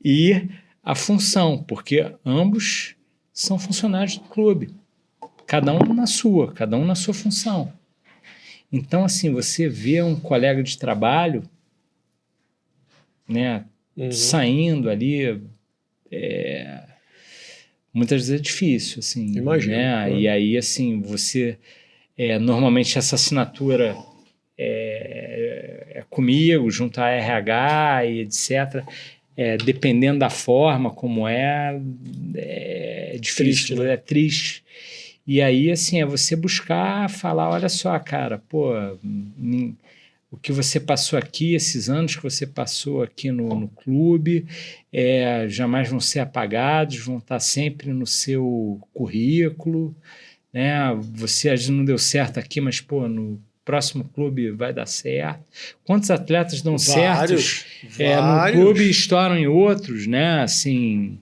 E a função, porque ambos são funcionários do clube, cada um na sua função. Então, assim, você vê um colega de trabalho, né, saindo ali, muitas vezes é difícil, assim. Imagino. Né? E aí, assim, você... normalmente essa assinatura é comigo, junto à RH e etc. Dependendo da forma como é difícil, triste, né? É triste. E aí, assim, é você buscar falar, olha só, cara, pô, o que você passou aqui, esses anos que você passou aqui no clube, jamais vão ser apagados, vão estar sempre no seu currículo, né? Você às vezes não deu certo aqui, mas, pô, no próximo clube vai dar certo. Quantos atletas dão certos no clube e estouram em outros, né? Assim,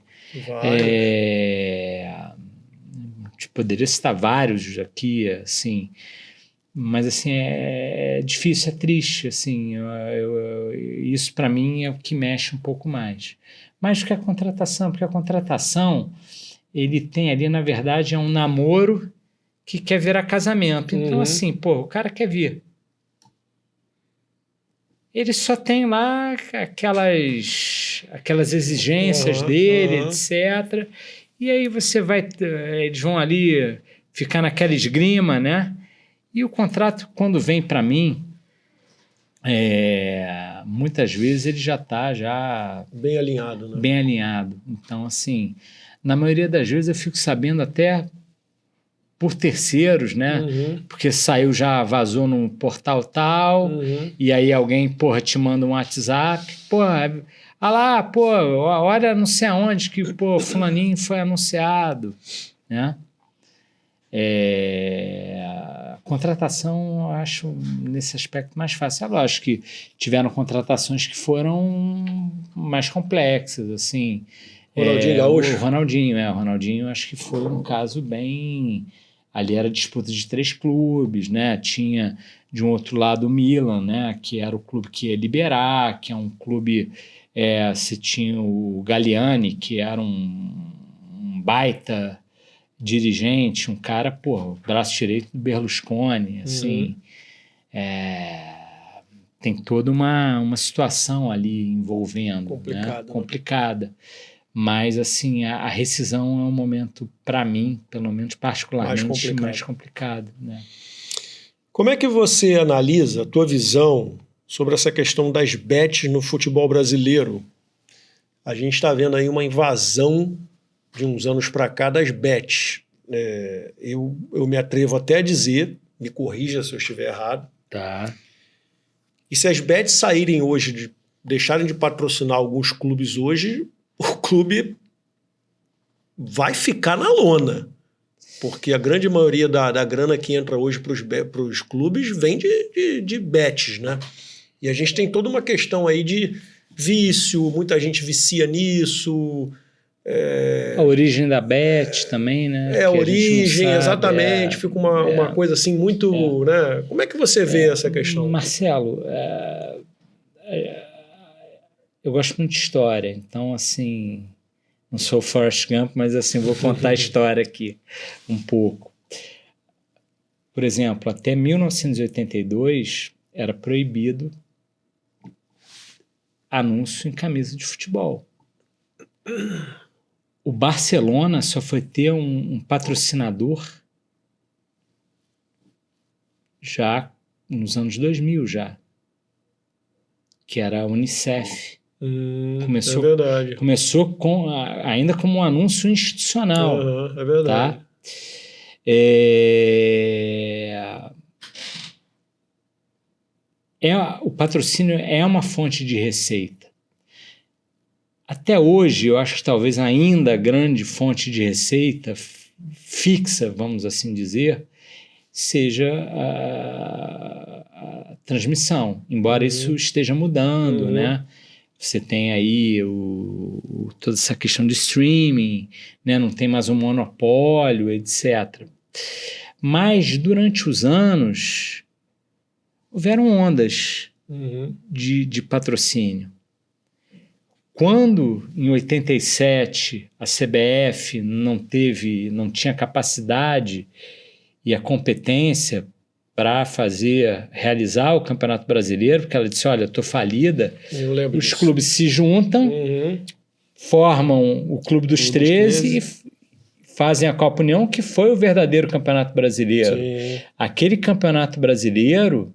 poderia citar vários aqui, assim, mas assim é difícil, é triste, assim, isso para mim é o que mexe um pouco mais do que a contratação, porque a contratação ele tem ali, na verdade, um namoro que quer virar casamento. Então, assim, pô, o cara quer vir. Ele só tem lá aquelas exigências dele, etc. E aí eles vão ali ficar naquela esgrima, né? E o contrato, quando vem para mim, muitas vezes ele já está bem alinhado, né? Bem alinhado. Então, assim, na maioria das vezes eu fico sabendo até por terceiros, né? Porque vazou num portal tal, e aí alguém, porra, te manda um WhatsApp, porra, olha não sei aonde que, pô, fulaninho foi anunciado, né? A contratação, eu acho, nesse aspecto mais fácil. É lógico que tiveram contratações que foram mais complexas, assim. Ronaldinho Gaúcho? O Ronaldinho acho que foi um caso bem... Ali era disputa de 3 clubes, né? Tinha de um outro lado o Milan, né? Que era o clube que ia liberar, que é um clube... você tinha o Galliani, que era um baita dirigente, um cara, pô, braço direito do Berlusconi, assim. Tem toda uma situação ali envolvendo, né? Complicada. Mas, assim, a rescisão é um momento, para mim, pelo menos particularmente, mais complicado. Né? Como é que você analisa a tua visão sobre essa questão das bets no futebol brasileiro? A gente está vendo aí uma invasão de uns anos para cá das bets. Eu me atrevo até a dizer, me corrija se eu estiver errado. Tá. E se as bets saírem hoje, deixarem de patrocinar alguns clubes hoje, o clube vai ficar na lona. Porque a grande maioria da grana que entra hoje para os clubes vem de bets, né? E a gente tem toda uma questão aí de vício, muita gente vicia nisso. A origem da bet também, né? A origem, exatamente. Fica uma coisa assim muito... Né? Como é que você vê essa questão? Marcelo, eu gosto muito de história, então, assim, não sou Forrest Gump, mas, assim, vou contar a história aqui um pouco. Por exemplo, até 1982 era proibido anúncio em camisa de futebol. O Barcelona só foi ter um patrocinador já nos anos 2000, que era a Unicef. É verdade. Começou ainda como um anúncio institucional. É verdade. Tá? O patrocínio é uma fonte de receita. Até hoje, eu acho que talvez ainda a grande fonte de receita fixa, vamos assim dizer, seja a transmissão, embora isso esteja mudando, né? Você tem aí toda essa questão de streaming, né? Não tem mais um monopólio, etc. Mas, durante os anos, houveram ondas de patrocínio. Quando, em 87, a CBF não tinha capacidade e a competência para realizar o Campeonato Brasileiro, porque ela disse, olha, estou falida, os clubes se juntam, formam o Clube dos 13 e fazem a Copa União, que foi o verdadeiro Campeonato Brasileiro. Sim. Aquele Campeonato Brasileiro,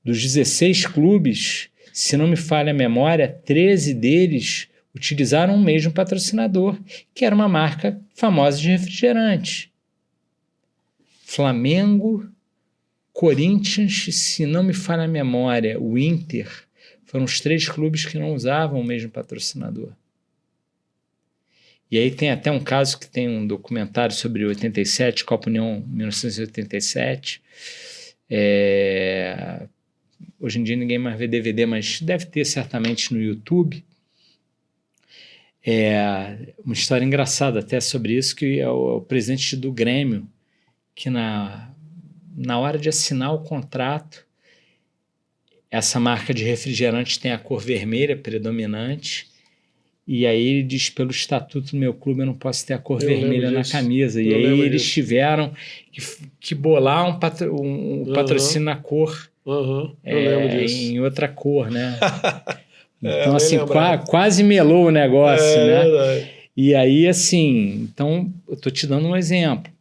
dos 16 clubes, se não me falha a memória, 13 deles utilizaram o mesmo patrocinador, que era uma marca famosa de refrigerante. Flamengo, Corinthians, se não me falha a memória, o Inter, foram os 3 clubes que não usavam o mesmo patrocinador. E aí tem até um caso que tem um documentário sobre 87, Copa União 1987. Hoje em dia ninguém mais vê DVD, mas deve ter certamente no YouTube. Uma história engraçada até sobre isso, que é o presidente do Grêmio, que na hora de assinar o contrato, essa marca de refrigerante tem a cor vermelha predominante, e aí ele diz, pelo estatuto do meu clube eu não posso ter a cor vermelha na camisa. E aí eles tiveram que bolar um patrocínio na cor, eu lembro disso. em outra cor, né? Então, assim, quase melou o negócio, né? Verdade. E aí, assim, então, eu tô te dando um exemplo.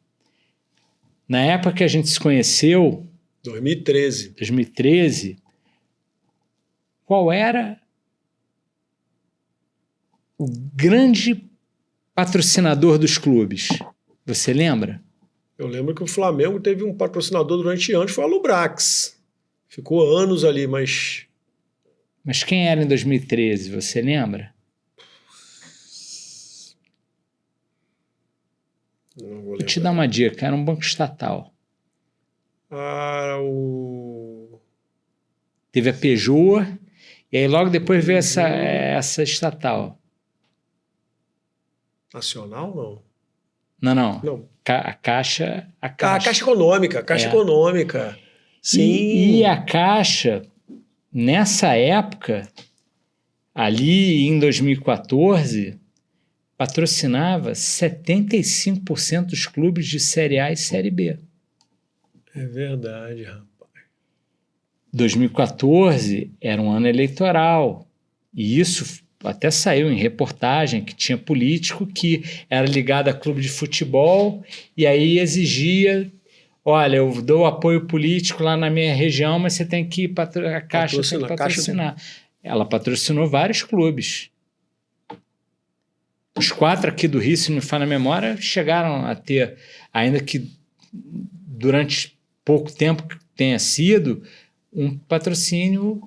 Na época que a gente se conheceu... 2013, qual era o grande patrocinador dos clubes? Você lembra? Eu lembro que o Flamengo teve um patrocinador durante anos, foi a Lubrax. Ficou anos ali, mas... Mas quem era em 2013, você lembra? Não vou lembrar. Vou te dar uma dica, era um banco estatal. Teve a Peugeot, e aí logo depois veio essa estatal. Nacional, não? Não. A Caixa. A Caixa Econômica, Econômica. Sim. E a Caixa, nessa época, ali em 2014, patrocinava 75% dos clubes de Série A e Série B. É verdade, rapaz. 2014 era um ano eleitoral, e isso até saiu em reportagem, que tinha político que era ligado a clube de futebol e aí exigia, olha, eu dou apoio político lá na minha região, mas você tem que ir a Caixa tem que patrocinar. Ela patrocinou vários clubes. Os 4 aqui do Rio, se não me falha a memória, chegaram a ter, ainda que durante pouco tempo que tenha sido, um patrocínio,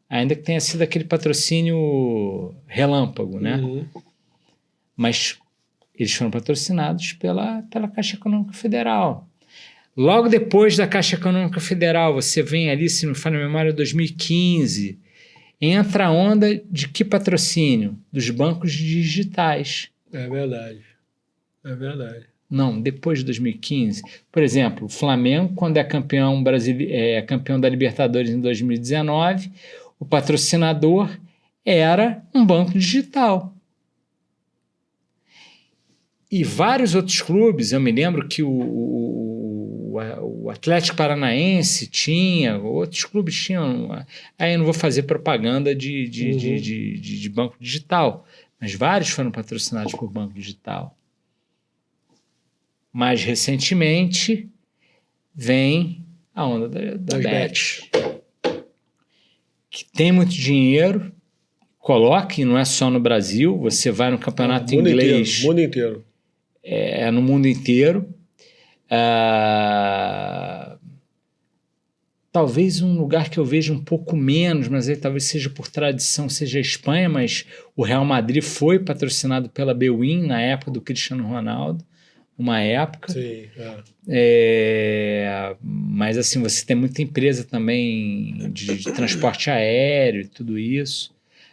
ainda que tenha sido aquele patrocínio relâmpago, né? Mas eles foram patrocinados pela Caixa Econômica Federal. Logo depois da Caixa Econômica Federal, você vem ali, se não me falha a memória, 2015, entra a onda de que patrocínio? Dos bancos digitais. É verdade. Não, depois de 2015. Por exemplo, o Flamengo, quando é campeão da Libertadores em 2019, o patrocinador era um banco digital. E vários outros clubes, eu me lembro que o Atlético Paranaense tinha, outros clubes tinham. Aí eu não vou fazer propaganda de banco digital, mas vários foram patrocinados por banco digital. Mais recentemente, vem a onda da Bet, que tem muito dinheiro, coloque, não é só no Brasil, você vai no campeonato inglês... mundo inteiro. No mundo inteiro. Talvez um lugar que eu veja um pouco menos, mas aí talvez seja por tradição, seja a Espanha, mas o Real Madrid foi patrocinado pela Bwin na época do Cristiano Ronaldo, uma época. Sim, mas assim, você tem muita empresa também de transporte aéreo e tudo isso,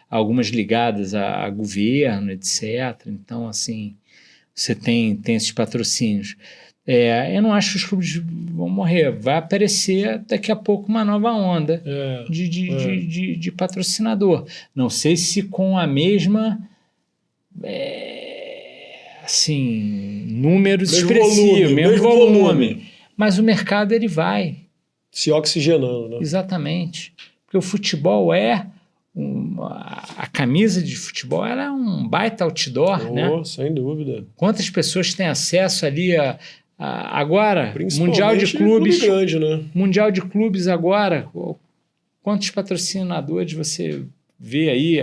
algumas ligadas a governo, etc. Então, assim, você tem esses patrocínios. Eu não acho que os clubes vão morrer. Vai aparecer daqui a pouco uma nova onda de patrocinador. Não sei se com a mesma números expressivos, mesmo volume. Mas o mercado ele vai se oxigenando, né? Exatamente. Porque o futebol a camisa de futebol ela é um baita outdoor, né? Sem dúvida. Quantas pessoas têm acesso ali agora, Mundial de Clubes, grande, né? Mundial de Clubes agora, quantos patrocinadores você vê aí?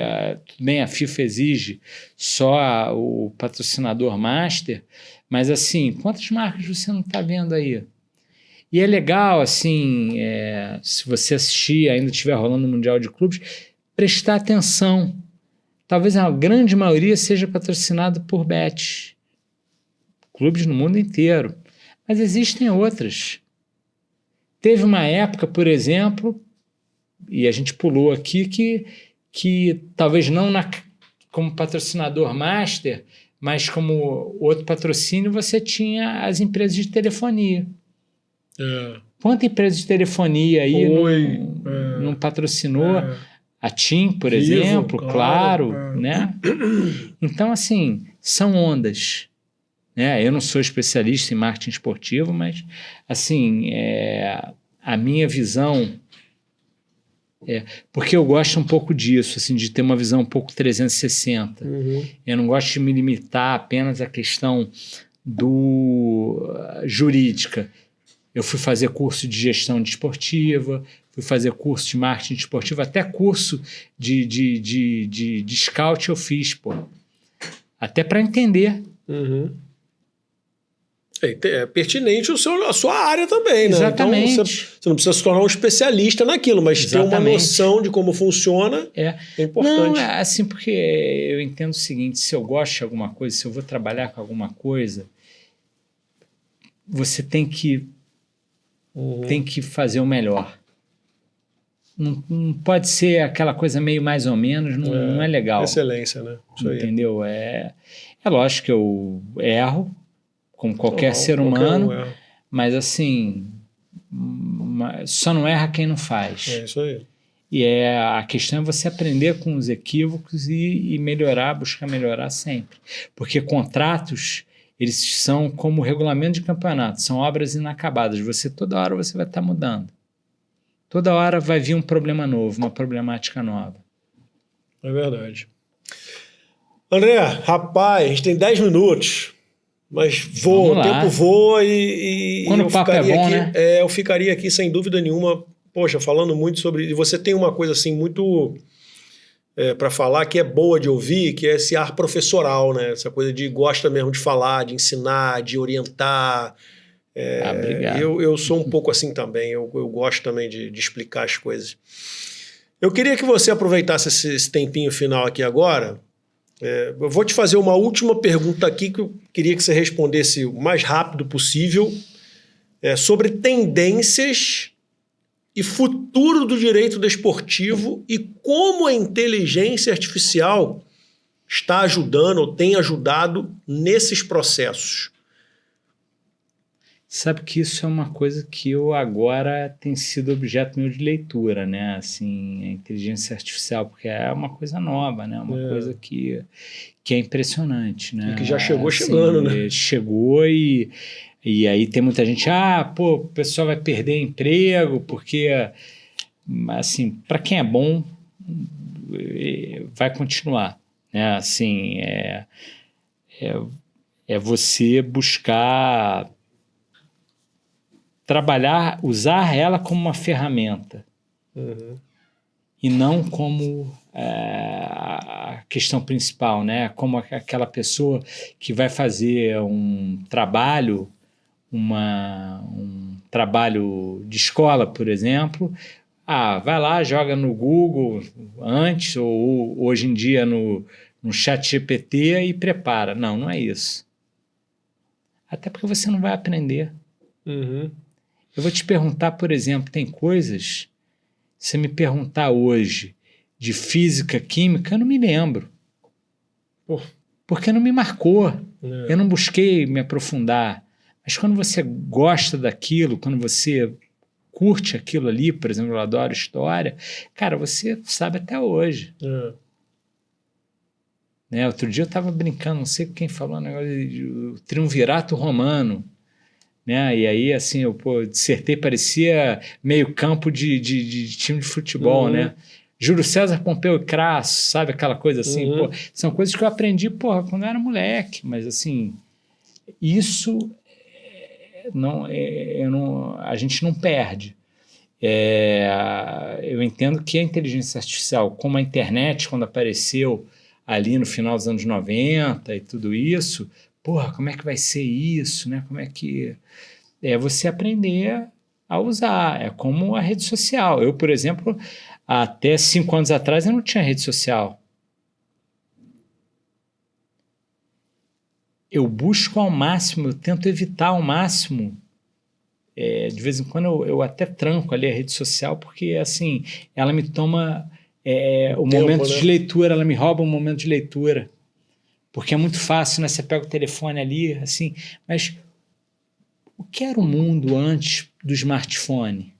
Bem, a FIFA exige só o patrocinador master, mas assim, quantas marcas você não está vendo aí? E é legal, assim, se você assistir, ainda estiver rolando o Mundial de Clubes, prestar atenção. Talvez a grande maioria seja patrocinado por bet. Clubes no mundo inteiro. Mas existem outras. Teve uma época, por exemplo, e a gente pulou aqui, que talvez não como patrocinador master, mas como outro patrocínio, você tinha as empresas de telefonia. Quanta empresa de telefonia aí não patrocinou? A TIM, por exemplo, claro, né? Então, assim, são ondas. Eu não sou especialista em marketing esportivo, mas, assim, a minha visão porque eu gosto um pouco disso, assim, de ter uma visão um pouco 360. Eu não gosto de me limitar apenas à questão jurídica. Eu fui fazer curso de gestão desportiva, fui fazer curso de marketing desportivo, até curso de scout eu fiz, até para entender. É pertinente a sua área também, né? Exatamente. Então você não precisa se tornar um especialista naquilo, mas ter uma noção de como funciona é importante. Não, assim, porque eu entendo o seguinte, se eu gosto de alguma coisa, se eu vou trabalhar com alguma coisa, você tem que fazer o melhor. Não pode ser aquela coisa meio mais ou menos, não é legal. Excelência, né? Isso entendeu? É lógico que eu erro, como qualquer ser humano, mas assim, só não erra quem não faz. É isso aí. E a questão é você aprender com os equívocos e melhorar, buscar melhorar sempre. Porque contratos, eles são como regulamento de campeonato, são obras inacabadas. Toda hora você vai estar mudando. Toda hora vai vir um problema novo, uma problemática nova. É verdade. André, rapaz, a gente tem 10 minutos. Mas voa, o tempo voa e quando o papo é bom, aqui, né? Eu ficaria aqui sem dúvida nenhuma, falando muito sobre... E você tem uma coisa assim muito para falar que é boa de ouvir, que é esse ar professoral, né? Essa coisa de gosta mesmo de falar, de ensinar, de orientar. Obrigado. Eu sou um pouco assim também, eu gosto também de explicar as coisas. Eu queria que você aproveitasse esse tempinho final aqui agora. Eu vou te fazer uma última pergunta aqui que eu queria que você respondesse o mais rápido possível sobre tendências e futuro do direito desportivo e como a inteligência artificial está ajudando ou tem ajudado nesses processos. Sabe que isso é uma coisa que eu agora tem sido objeto meu de leitura, né? Assim, a inteligência artificial, porque é uma coisa nova, né? Uma coisa que é impressionante, né? E que já chegou chegando, né? Chegou e aí tem muita gente, o pessoal vai perder emprego, porque, assim, para quem é bom, vai continuar, né? Assim, é você buscar trabalhar, usar ela como uma ferramenta e não como a questão principal, né? Como aquela pessoa que vai fazer um trabalho, um trabalho de escola, por exemplo, vai lá, joga no Google antes ou hoje em dia no ChatGPT e prepara. Não é isso. Até porque você não vai aprender. Uhum. Eu vou te perguntar, por exemplo, tem coisas, se você me perguntar hoje de física, química, eu não me lembro. Pô. Porque não me marcou. Eu não busquei me aprofundar. Mas quando você gosta daquilo, quando você curte aquilo ali, por exemplo, eu adoro história, cara, você sabe até hoje. Né? Outro dia eu estava brincando, não sei quem falou, o triunvirato romano. Né? E aí, assim, eu dissertei, parecia meio campo de time de futebol, né? Júlio César, Pompeu e Crasso, sabe? Aquela coisa assim. Pô, são coisas que eu aprendi, quando eu era moleque. Mas, assim, isso a gente não perde. Eu entendo que a inteligência artificial, como a internet, quando apareceu ali no final dos anos 90 e tudo isso, como é que vai ser isso, né? Como é que... É você aprender a usar. É como a rede social. Eu, por exemplo, até 5 anos atrás, eu não tinha rede social. Eu busco ao máximo, eu tento evitar ao máximo. De vez em quando eu até tranco ali a rede social, porque, assim, ela me toma o momento de leitura, ela me rouba um momento de leitura. Porque é muito fácil, né? Você pega o telefone ali, assim, mas... O que era o mundo antes do smartphone?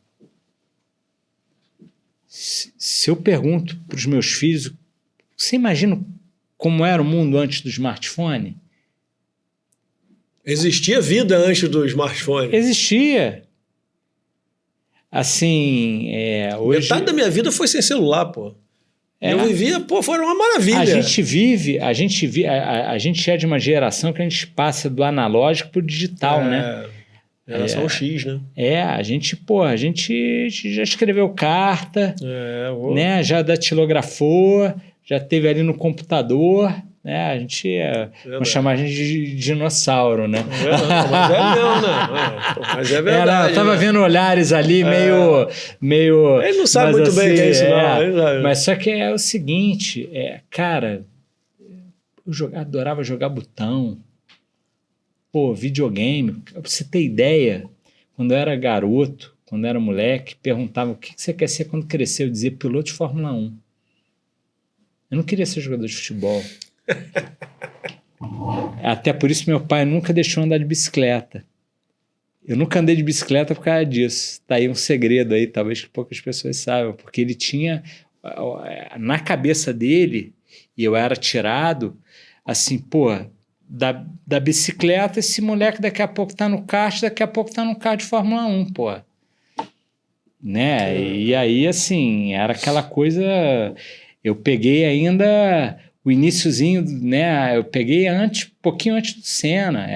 Se eu pergunto para os meus filhos, você imagina como era o mundo antes do smartphone? Existia vida antes do smartphone? Existia. Assim, hoje... Metade da minha vida foi sem celular, pô. Eu vivia, foi uma maravilha. A gente é de uma geração que a gente passa do analógico para o digital, né? Geração X, né? A gente já escreveu carta, né? Já datilografou, já teve ali no computador, né? A gente vamos chamar a gente de dinossauro, né? Mas é mesmo, né? Mas é verdade. Eu tava vendo olhares ali meio... Ele não sabe muito bem o que é isso, não. Mas só que é o seguinte, cara, eu adorava jogar botão. Videogame, pra você ter ideia, quando eu era garoto, quando eu era moleque, perguntavam o que você quer ser quando crescer, eu dizia piloto de Fórmula 1. Eu não queria ser jogador de futebol. Até por isso meu pai nunca deixou andar de bicicleta. Eu nunca andei de bicicleta por causa disso. Tá aí um segredo aí, talvez que poucas pessoas saibam, porque ele tinha na cabeça dele, e eu era tirado, assim, da bicicleta, esse moleque daqui a pouco tá no kart, daqui a pouco tá no kart de Fórmula 1, né? E aí, assim, era aquela coisa... Eu peguei ainda o iniciozinho, né? Eu peguei pouquinho antes do Senna.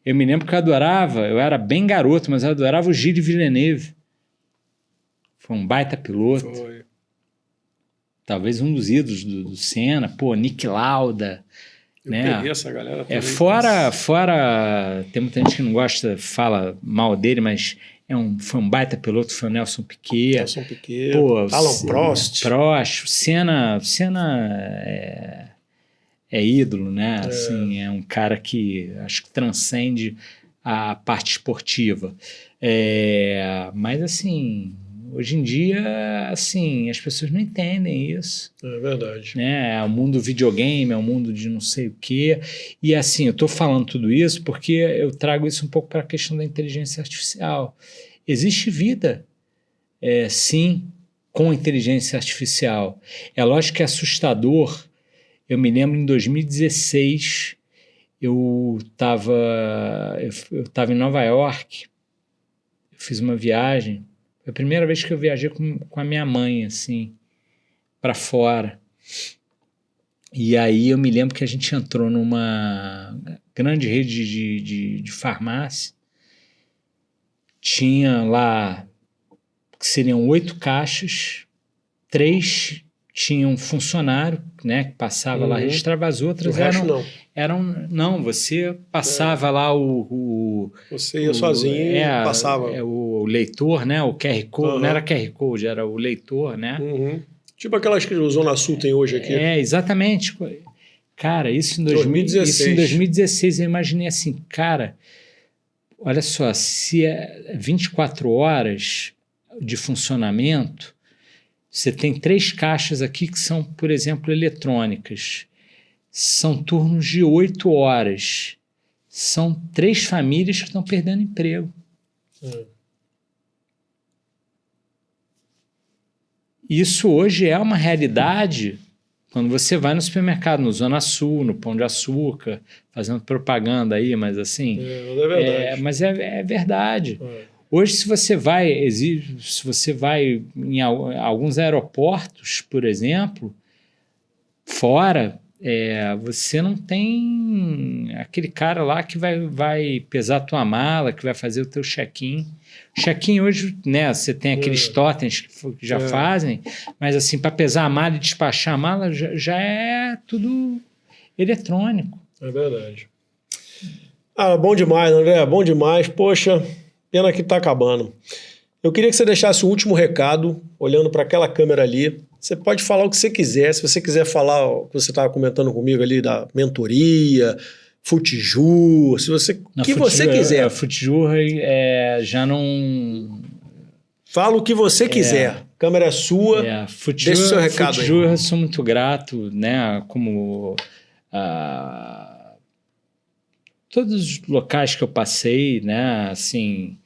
Eu me lembro que eu era bem garoto, mas eu adorava o Gilles Villeneuve. Foi um baita piloto. Foi. Talvez um dos ídolos do Senna. Niki Lauda... Eu peguei essa galera também. Fora, tem muita gente que não gosta, fala mal dele, mas foi um baita piloto, foi o Nelson Piquet. Alan Prost. O Senna é ídolo, né? Assim, é um cara que acho que transcende a parte esportiva. Mas, assim... Hoje em dia, assim, as pessoas não entendem isso. É verdade. Né? É o mundo do videogame, é o mundo de não sei o quê. E, assim, eu estou falando tudo isso porque eu trago isso um pouco para a questão da inteligência artificial. Existe vida, sim, com inteligência artificial. É lógico que é assustador. Eu me lembro, em 2016, eu estava em Nova York, eu fiz uma viagem. Foi a primeira vez que eu viajei com a minha mãe, assim, para fora. E aí eu me lembro que a gente entrou numa grande rede de farmácia. Tinha lá, que seriam 8 caixas, 3 tinham um funcionário, né, que passava lá, registrava, as outras não, você passava lá você ia sozinho e passava. O leitor, né, o QR Code, não era QR Code, era o leitor, né? Tipo aquelas que o Zona Sul tem hoje aqui. Exatamente. Cara, isso em 2016 eu imaginei assim, cara, olha só, se é 24 horas de funcionamento, você tem 3 caixas aqui que são, por exemplo, eletrônicas. São turnos de 8 horas. São 3 famílias que estão perdendo emprego. Isso hoje é uma realidade quando você vai no supermercado, no Zona Sul, no Pão de Açúcar, fazendo propaganda aí, mas assim... É verdade. Mas é verdade. Hoje, se você vai em alguns aeroportos, por exemplo, fora, você não tem aquele cara lá que vai pesar a tua mala, que vai fazer o teu check-in. Check-in hoje, né, você tem aqueles totens que já fazem, mas assim, para pesar a mala e despachar a mala, já é tudo eletrônico. É verdade. Bom demais, André, bom demais. Poxa, pena que está acabando. Eu queria que você deixasse o último recado, olhando para aquela câmera ali. Você pode falar o que você quiser. Se você quiser falar o que você estava comentando comigo ali da mentoria, Futiju, se você você quiser. Futiju já não... Fala o que você quiser. A câmera é sua. Deixa o seu recado Futiju, aí. eu sou muito grato, né? Como todos os locais que eu passei, né? Assim,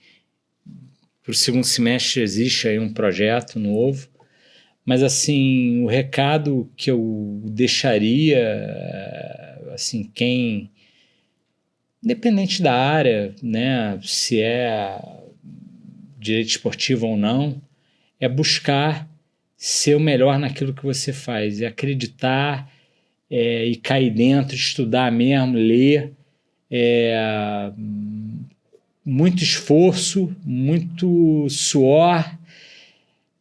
para o segundo semestre existe aí um projeto novo. Mas, assim, o recado que eu deixaria, assim, independente da área, né, se é direito esportivo ou não, é buscar ser o melhor naquilo que você faz, é acreditar e cair dentro, estudar mesmo, ler, muito esforço, muito suor,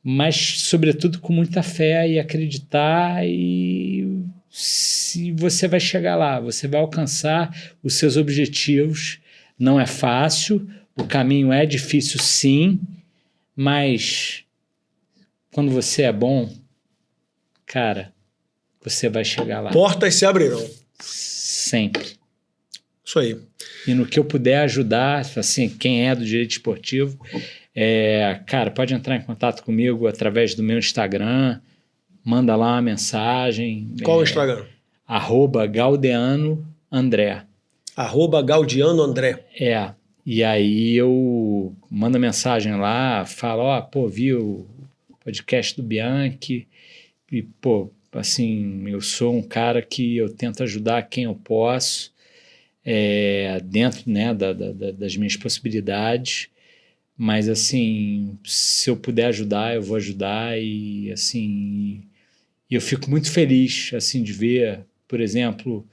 mas, sobretudo, com muita fé e acreditar, e se você vai chegar lá, você vai alcançar os seus objetivos. Não é fácil, o caminho é difícil sim, mas quando você é bom, cara, você vai chegar lá. Portas se abrirão. Sempre. Isso aí. E no que eu puder ajudar, assim, quem é do direito esportivo... cara, pode entrar em contato comigo através do meu Instagram, manda lá uma mensagem. Qual o Instagram? @GaudeanoAndré. @GaudeanoAndré. E aí eu mando mensagem lá, falo, vi o podcast do Bianchi, e, assim, eu sou um cara que eu tento ajudar quem eu posso, dentro, né, das minhas possibilidades. Mas, assim, se eu puder ajudar, eu vou ajudar. E, assim, eu fico muito feliz, assim, de ver, por exemplo,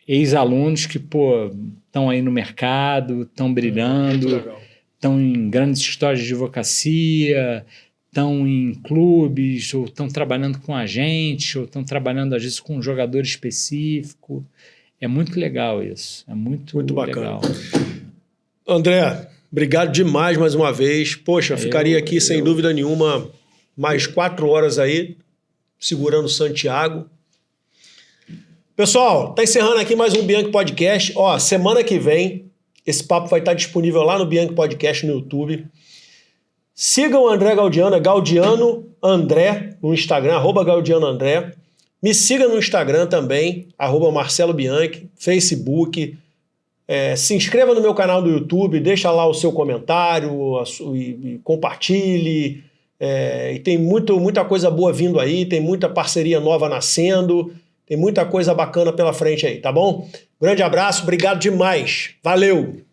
ex-alunos que, estão aí no mercado, estão brilhando, estão em grandes histórias de advocacia, estão em clubes, ou estão trabalhando com agentes, ou estão trabalhando, às vezes, com um jogador específico. É muito legal isso. É muito bacana. Legal. André, obrigado demais mais uma vez. Poxa, ficaria aqui sem dúvida nenhuma mais 4 horas aí, segurando Santiago. Pessoal, tá encerrando aqui mais um Bianchi Podcast. Semana que vem, esse papo vai estar disponível lá no Bianchi Podcast no YouTube. Sigam o André Gaudiano, Gaudiano André, no Instagram, @Gaudiano André. Me siga no Instagram também, @Marcelo Bianchi, Facebook. Se inscreva no meu canal do YouTube, deixa lá o seu comentário e compartilhe. E tem muita coisa boa vindo aí, tem muita parceria nova nascendo, tem muita coisa bacana pela frente aí, tá bom? Grande abraço, obrigado demais. Valeu!